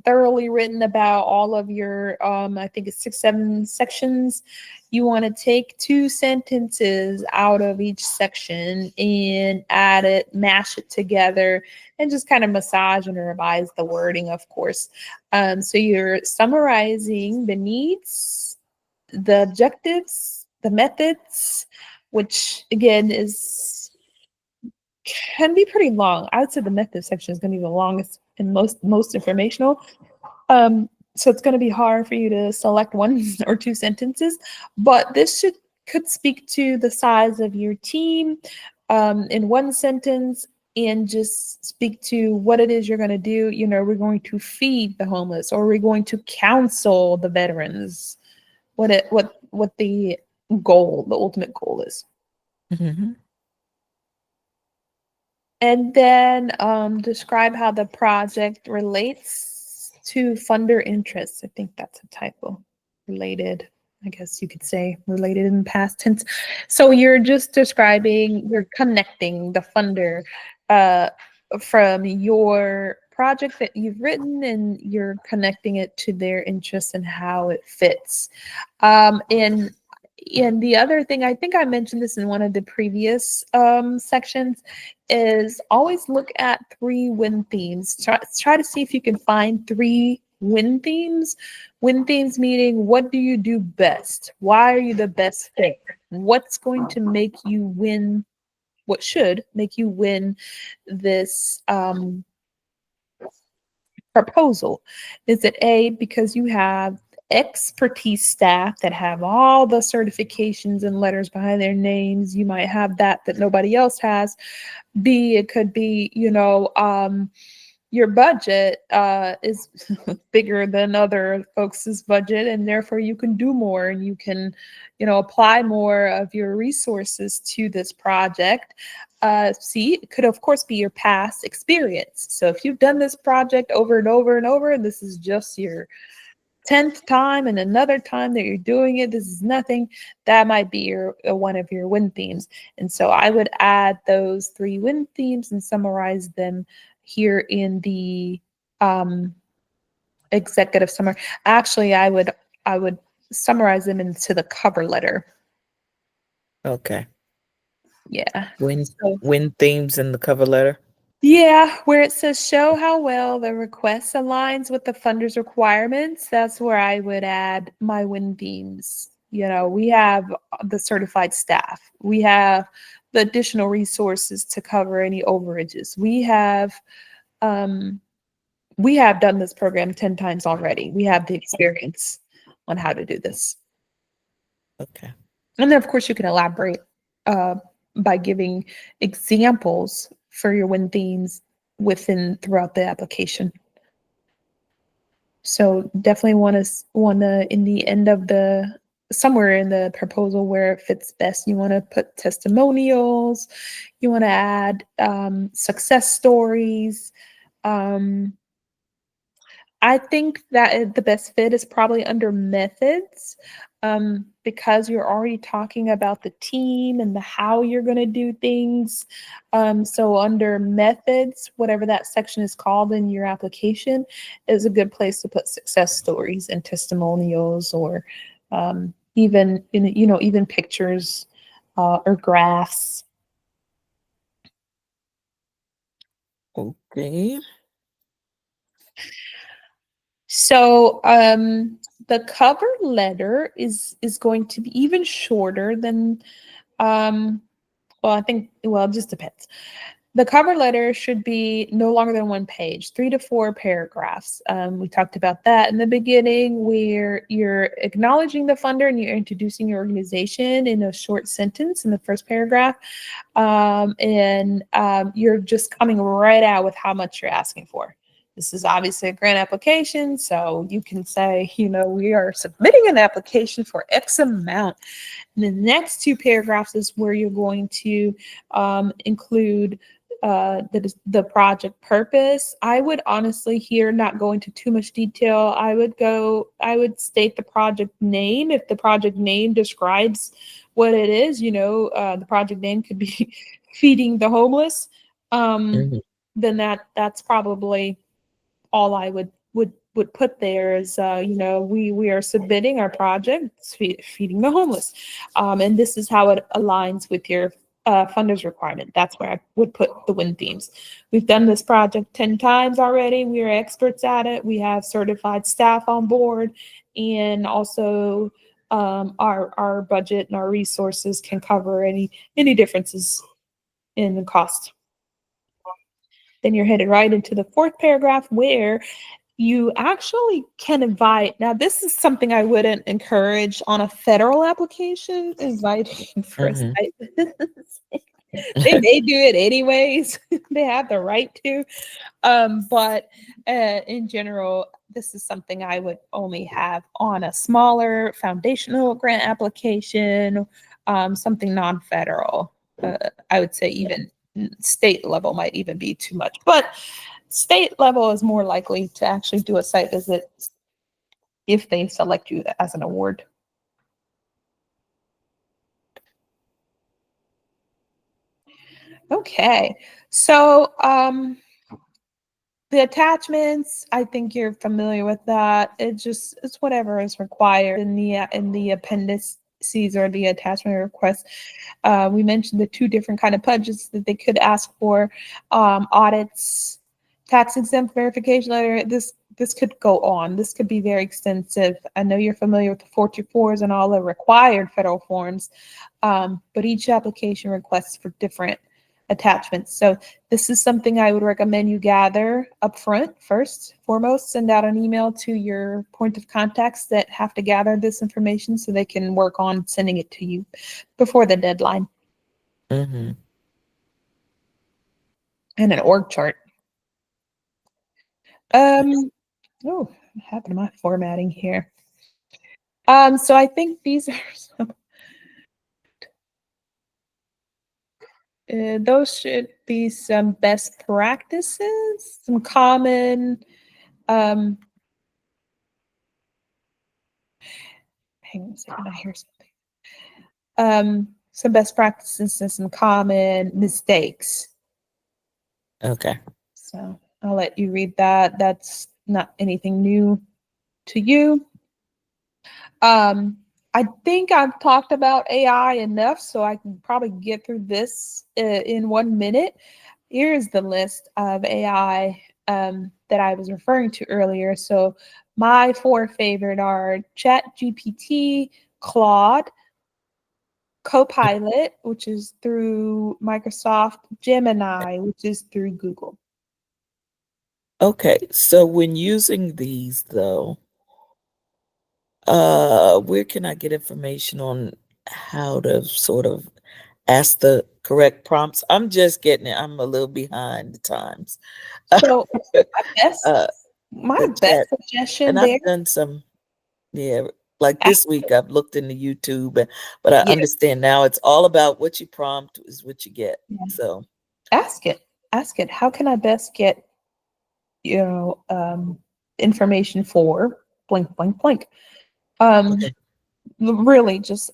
[SPEAKER 1] thoroughly written about all of your, I think it's 6, 7 sections, you want to take 2 sentences out of each section and add it, mash it together, and just kind of massage and revise the wording, of course. So you're summarizing the needs, the objectives, the methods, which again can be pretty long. I would say the method section is going to be the longest and most informational. So it's going to be hard for you to select 1 or 2 sentences, but this could speak to the size of your team in 1 sentence, and just speak to what it is you're going to do. You know, we're going to feed the homeless, or we're going to counsel the veterans. What the goal, the ultimate goal is.
[SPEAKER 3] Mhm.
[SPEAKER 1] And then describe how the project relates to funder interests. I think that's a typo. Related, I guess you could say related in past tense. So you're just describing, you're connecting the funder from your project that you've written, and you're connecting it to their interests and how it fits. And the other thing, I think I mentioned this in one of the previous sections, is always look at 3 win themes. Try to see if you can find 3 win themes. Win themes meaning, what do you do best? Why are you the best fit? What's going to make you win? What should make you win this proposal? Is it A, because you have expertise staff that have all the certifications and letters behind their names? You might have that nobody else has. B, it could be, your budget is bigger than other folks' budget, and therefore you can do more, and you can, apply more of your resources to this project. C, it could of course be your past experience. So if you've done this project over and over and over, and this is just your 10th time and another time that you're doing it, this is nothing, that might be your one of your win themes. And so I would add those 3 win themes and summarize them here in the executive summary. Actually, I would summarize them into the cover letter.
[SPEAKER 3] Okay.
[SPEAKER 1] Yeah.
[SPEAKER 3] Win themes in the cover letter.
[SPEAKER 1] Yeah, where it says show how well the request aligns with the funder's requirements, that's where I would add my win themes. We have the certified staff. We have the additional resources to cover any overages. We have done this program 10 times already. We have the experience on how to do this.
[SPEAKER 3] Okay.
[SPEAKER 1] And then of course you can elaborate by giving examples for your win themes throughout the application. So definitely want to in the end of somewhere in the proposal where it fits best, you want to put testimonials, you want to add success stories. I think that the best fit is probably under methods, because you're already talking about the team and the how you're going to do things. So under methods, whatever that section is called in your application, is a good place to put success stories and testimonials, or even pictures or graphs.
[SPEAKER 3] Okay.
[SPEAKER 1] So the cover letter is going to be even shorter than, it just depends. The cover letter should be no longer than 1 page, 3 to 4 paragraphs. We talked about that in the beginning, where you're acknowledging the funder and you're introducing your organization in a short sentence in the first paragraph. And you're just coming right out with how much you're asking for. This is obviously a grant application, so you can say, we are submitting an application for X amount. And the next 2 paragraphs is where you're going to include the project purpose. I would honestly here not go into too much detail. I would state the project name. If the project name describes what it is, the project name could be feeding the homeless. then that's probably all I would put there is, we are submitting our project, feeding the homeless. And this is how it aligns with your funders requirement. That's where I would put the WIN themes. We've done this project 10 times already. We are experts at it. We have certified staff on board, and also our budget and our resources can cover any differences in the cost. Then you're headed right into the fourth paragraph where you actually can invite. Now, this is something I wouldn't encourage on a federal application, inviting for a
[SPEAKER 3] Mhm.
[SPEAKER 1] site visit. They may do it anyways. They have the right to. But in general, this is something I would only have on a smaller foundational grant application, something non-federal. I would say even state level might even be too much, but state level is more likely to actually do a site visit if they select you as an award. Okay, so the attachments, I think you're familiar with that. It's whatever is required in the appendices or the attachment request. We mentioned the two different kind of budgets that they could ask for, audits, tax exempt verification letter. This could go on. This could be very extensive. I know you're familiar with the 424s and all the required federal forms, but each application requests for different attachments. So this is something I would recommend you gather up front first, foremost. Send out an email to your point of contacts that have to gather this information so they can work on sending it to you before the deadline.
[SPEAKER 3] Mm-hmm.
[SPEAKER 1] And an org chart. Oh, what happened to my formatting here? So I think these are some. Those should be some best practices, some common. Hang on a second, I hear something. Some best practices and some common mistakes.
[SPEAKER 3] Okay.
[SPEAKER 1] So I'll let you read that. That's not anything new to you. I think I've talked about AI enough, so I can probably get through this in 1 minute. Here's the list of AI that I was referring to earlier. So my 4 favorite are ChatGPT, Claude, Copilot, which is through Microsoft, Gemini, which is through Google.
[SPEAKER 3] Okay. So when using these though, where can I get information on how to sort of ask the correct prompts? I'm just getting it. I'm a little behind the times.
[SPEAKER 1] So
[SPEAKER 3] Uh,
[SPEAKER 1] my
[SPEAKER 3] the
[SPEAKER 1] best
[SPEAKER 3] chat,
[SPEAKER 1] suggestion
[SPEAKER 3] and
[SPEAKER 1] there.
[SPEAKER 3] I've done some, yeah, like this week I've looked into YouTube, but I
[SPEAKER 1] Yeah.
[SPEAKER 3] understand now it's all about what you prompt is what you get.
[SPEAKER 1] Yeah.
[SPEAKER 3] So
[SPEAKER 1] Ask it. How can I best get, information for blank, blank, blank?
[SPEAKER 3] okay,
[SPEAKER 1] Really just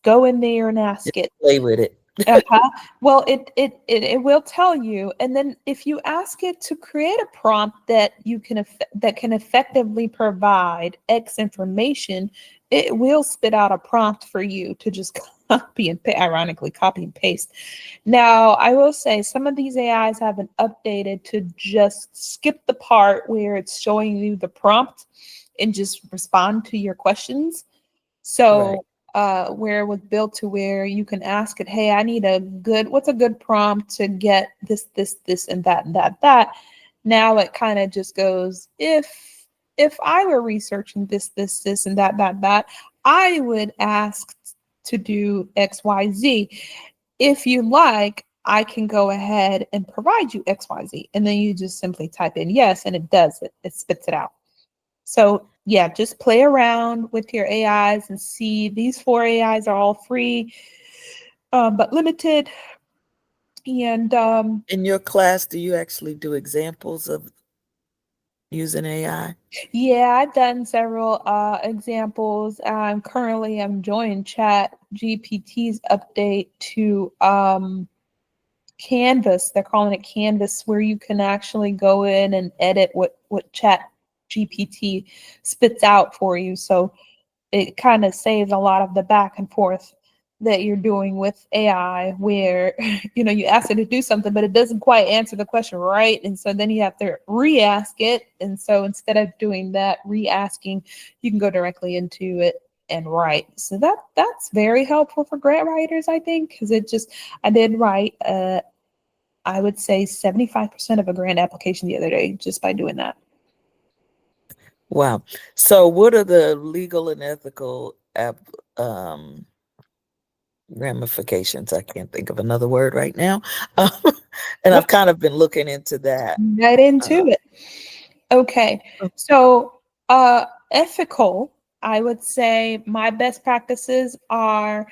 [SPEAKER 1] go in there and ask it.
[SPEAKER 3] play with it.
[SPEAKER 1] Uh-huh. Well, it will tell you, and then if you ask it to create a prompt that you can that can effectively provide X information, it will spit out a prompt for you to just ironically copy and paste. Now, I will say some of these AIs have been updated to just skip the part where it's showing you the prompt and just respond to your questions. So where it was built to where you can ask it, hey, I need what's a good prompt to get this, and that, and that, that. Now it kind of just goes, if I were researching this, and that, that, I would ask to do X, Y, Z. If you like, I can go ahead and provide you X, Y, Z. And then you just simply type in yes, and it does it. It spits it out. So yeah, just play around with your AIs and see. These 4 AIs are all free, but limited. And
[SPEAKER 3] In your class, do you actually do examples of using AI?
[SPEAKER 1] yeah, I've done several examples. Currently, I'm enjoying Chat GPT's update to Canvas. They're calling it Canvas, where you can actually go in and edit what Chat GPT spits out for you. So it kind of saves a lot of the back and forth that you're doing with AI, where you ask it to do something, but it doesn't quite answer the question right, and so then you have to re-ask it. And so instead of doing that re-asking, you can go directly into it and write. So that's very helpful for grant writers, I think, because I did write I would say 75% of a grant application the other day just by doing that.
[SPEAKER 3] Wow. So what are the legal and ethical ramifications? I can't think of another word right now. And I've kind of been looking into that.
[SPEAKER 1] Right into it. Okay. So ethical, I would say my best practices are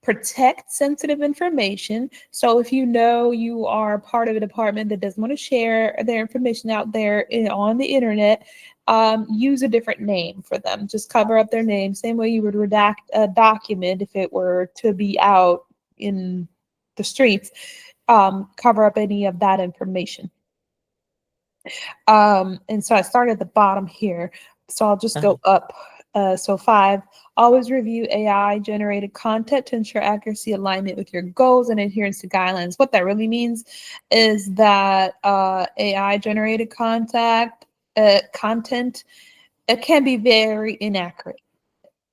[SPEAKER 1] protect sensitive information. So if you are part of a department that doesn't want to share their information out there on the internet, use a different name for them. Just cover up their name, same way you would redact a document if it were to be out in the streets. Cover up any of that information. And so I started at the bottom here. So I'll just go up. So 5, always review AI generated content to ensure accuracy, alignment with your goals, and adherence to guidelines. What that really means is that AI generated content, it can be very inaccurate.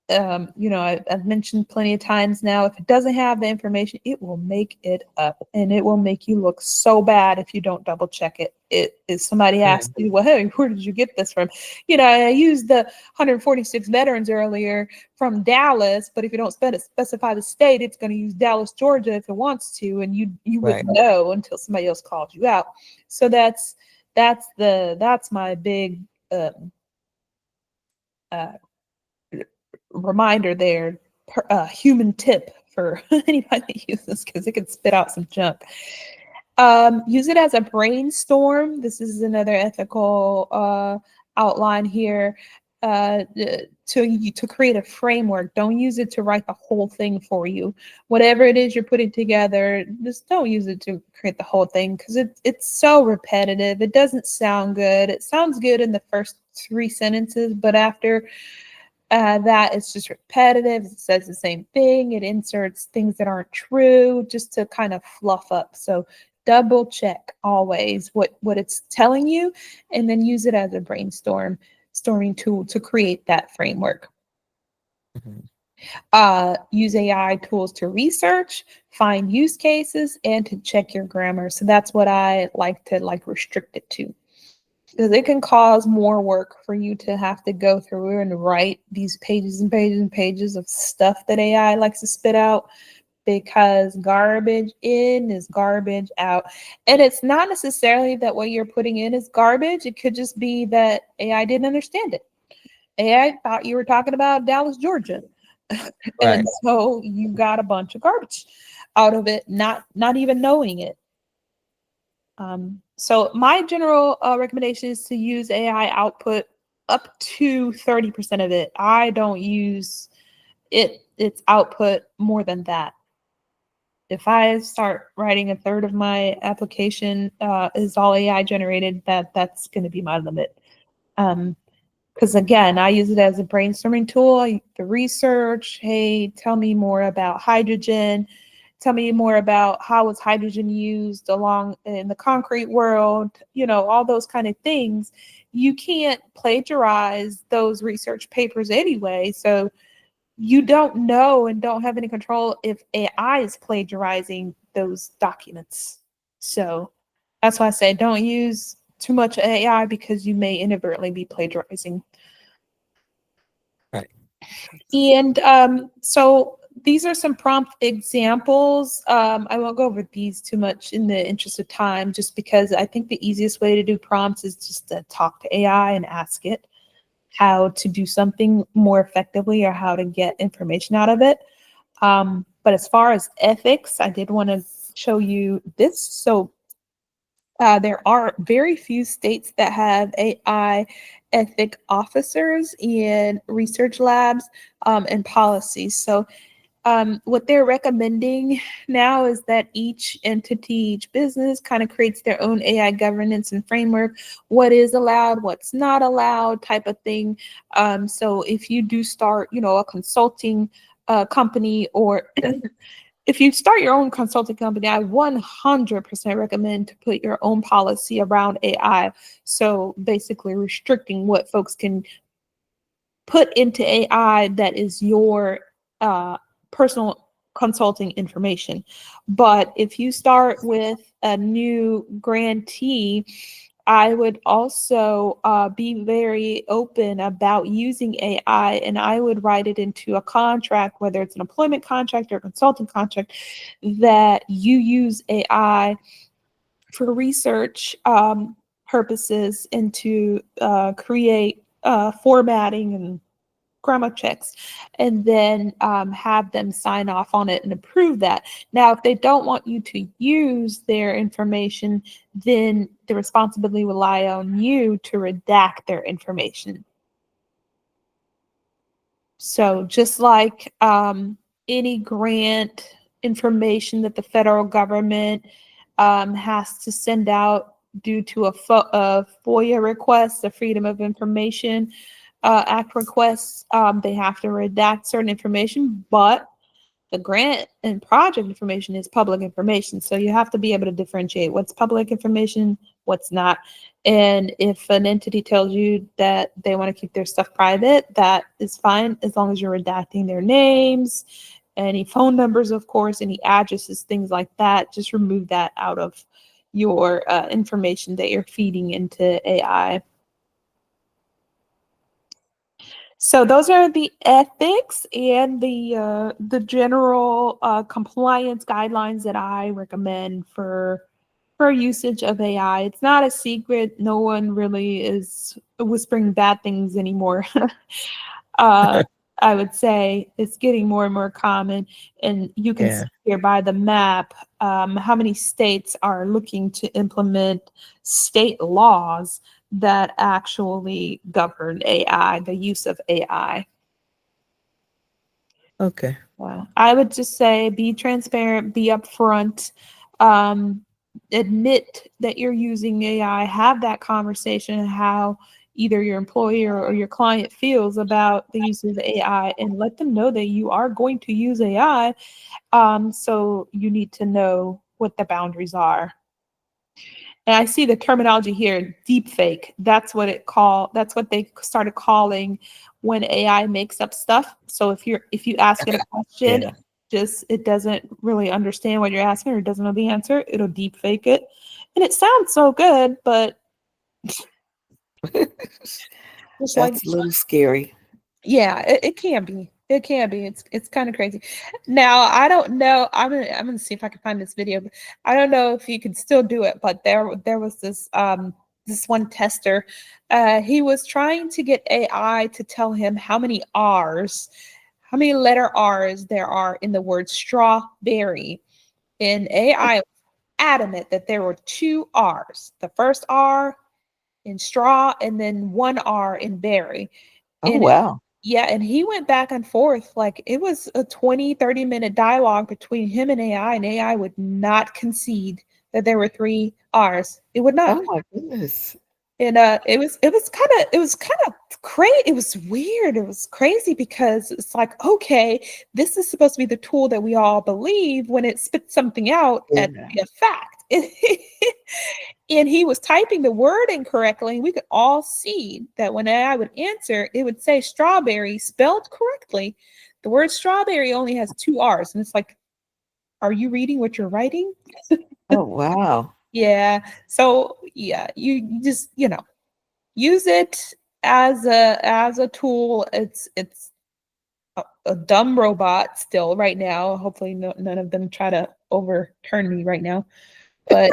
[SPEAKER 1] I've mentioned plenty of times now, if it doesn't have the information, it will make it up, and it will make you look so bad if you don't double check it. If somebody asks you, well, hey, where did you get this from? I used the 146 veterans earlier from Dallas, but if you don't specify the state, it's going to use Dallas, Georgia if it wants to, and you wouldn't know until somebody else called you out. So that's my big reminder there, human tip for anybody that uses, because it can spit out some junk. Use it as a brainstorm. This is another ethical outline here, to create a framework. Don't use it to write the whole thing for you. Whatever it is you're putting together, just don't use it to create the whole thing, because it's so repetitive. It doesn't sound good. It sounds good in the first 3 sentences, but after that it's just repetitive. It says the same thing. It inserts things that aren't true just to kind of fluff up. So double check always what it's telling you, and then use it as a brainstorming tool to create that framework. Use AI tools to research, find use cases, and to check your grammar. So that's what I like to restrict it to, because it can cause more work for you to have to go through and write these pages and pages and pages of stuff that AI likes to spit out, because garbage in is garbage out. And it's not necessarily that what you're putting in is garbage. It could just be that AI didn't understand it. AI thought you were talking about Dallas, Georgia. And so you got a bunch of garbage out of it, not even knowing it. So my general recommendation is to use AI output up to 30% of it. I don't use its output more than that. If I start writing a third of my application is all AI generated, that's going to be my limit. Because again, I use it as a brainstorming tool. The research, hey, tell me more about hydrogen. Tell me more about how was hydrogen used along in the concrete world, all those kind of things. You can't plagiarize those research papers anyway. So you don't know and don't have any control if AI is plagiarizing those documents. So that's why I say don't use too much AI, because you may inadvertently be plagiarizing.
[SPEAKER 3] Right.
[SPEAKER 1] And so these are some prompt examples. I won't go over these too much in the interest of time, just because I think the easiest way to do prompts is just to talk to AI and ask it how to do something more effectively or how to get information out of it. But as far as ethics, I did want to show you this. So there are very few states that have AI ethic officers in research labs and policies. So What they're recommending now is that each entity, each business kind of creates their own AI governance and framework, what is allowed, what's not allowed type of thing. So if you do start, a consulting company, or if you start your own consulting company, I 100% recommend to put your own policy around AI. So basically restricting what folks can put into AI that is your personal consulting information. But if you start with a new grantee, I would also be very open about using AI, and I would write it into a contract, whether it's an employment contract or a consulting contract, that you use AI for research purposes and to create formatting and grammar checks, and then have them sign off on it and approve that. Now, if they don't want you to use their information, then the responsibility will lie on you to redact their information. So just like any grant information that the federal government has to send out due to a FOIA request, the Freedom of Information Act requests, they have to redact certain information, but the grant and project information is public information. So you have to be able to differentiate what's public information, what's not. And if an entity tells you that they want to keep their stuff private, that is fine, as long as you're redacting their names, any phone numbers, of course, any addresses, things like that. Just remove that out of your information that you're feeding into AI. So those are the ethics and the general compliance guidelines that I recommend for usage of AI. It's not a secret. No one really is whispering bad things anymore. I would say it's getting more and more common, and you can see here by the map how many states are looking to implement state laws that actually govern AI, the use of AI.
[SPEAKER 3] Okay.
[SPEAKER 1] Well, I would just say be transparent, be upfront, admit that you're using AI, have that conversation, how either your employer or your client feels about the use of AI, and let them know that you are going to use AI. So you need to know what the boundaries are. And I see the terminology here, deep fake. That's what they started calling when AI makes up stuff. So if you ask it a question, it doesn't really understand what you're asking, or it doesn't know the answer, it'll deep fake it. And it sounds so good, but
[SPEAKER 3] That's a little scary.
[SPEAKER 1] Yeah, it can be. It can be. It's kind of crazy. Now, I don't know. I'm gonna see if I can find this video. I don't know if you can still do it, but there was this one tester. He was trying to get AI to tell him how many letter R's there are in the word strawberry. And AI was adamant that there were 2 R's. The first R in straw, and then 1 R in berry.
[SPEAKER 3] Oh, wow.
[SPEAKER 1] Yeah, and he went back and forth. Like, it was a 20-30 minute dialogue between him and AI would not concede that there were 3 R's. It would not.
[SPEAKER 3] Oh my goodness.
[SPEAKER 1] And it was kind of crazy. It was weird. It was crazy because it's like, okay, this is supposed to be the tool that we all believe when it spits something out and be a fact. And he was typing the word incorrectly, and we could all see that when AI would answer, it would say strawberry spelled correctly. The word strawberry only has 2 R's, and it's like, are you reading what you're writing?
[SPEAKER 3] Oh, wow.
[SPEAKER 1] Yeah. So yeah, you just, use it as a tool. It's a dumb robot still right now. Hopefully none of them try to overturn me right now. But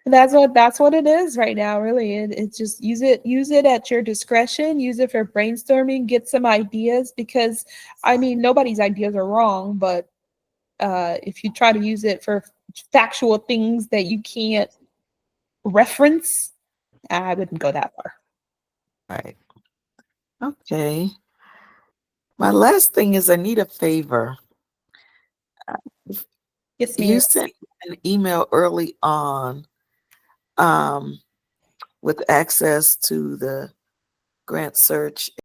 [SPEAKER 1] that's what it is right now, really. It's just use it at your discretion, use it for brainstorming, get some ideas, because nobody's ideas are wrong, but if you try to use it for factual things that you can't reference, I wouldn't go that far.
[SPEAKER 3] Right. Okay. My last thing is I need a favor.
[SPEAKER 1] Yes,
[SPEAKER 3] You
[SPEAKER 1] ma'am.
[SPEAKER 3] sent an email early on with access to the grant search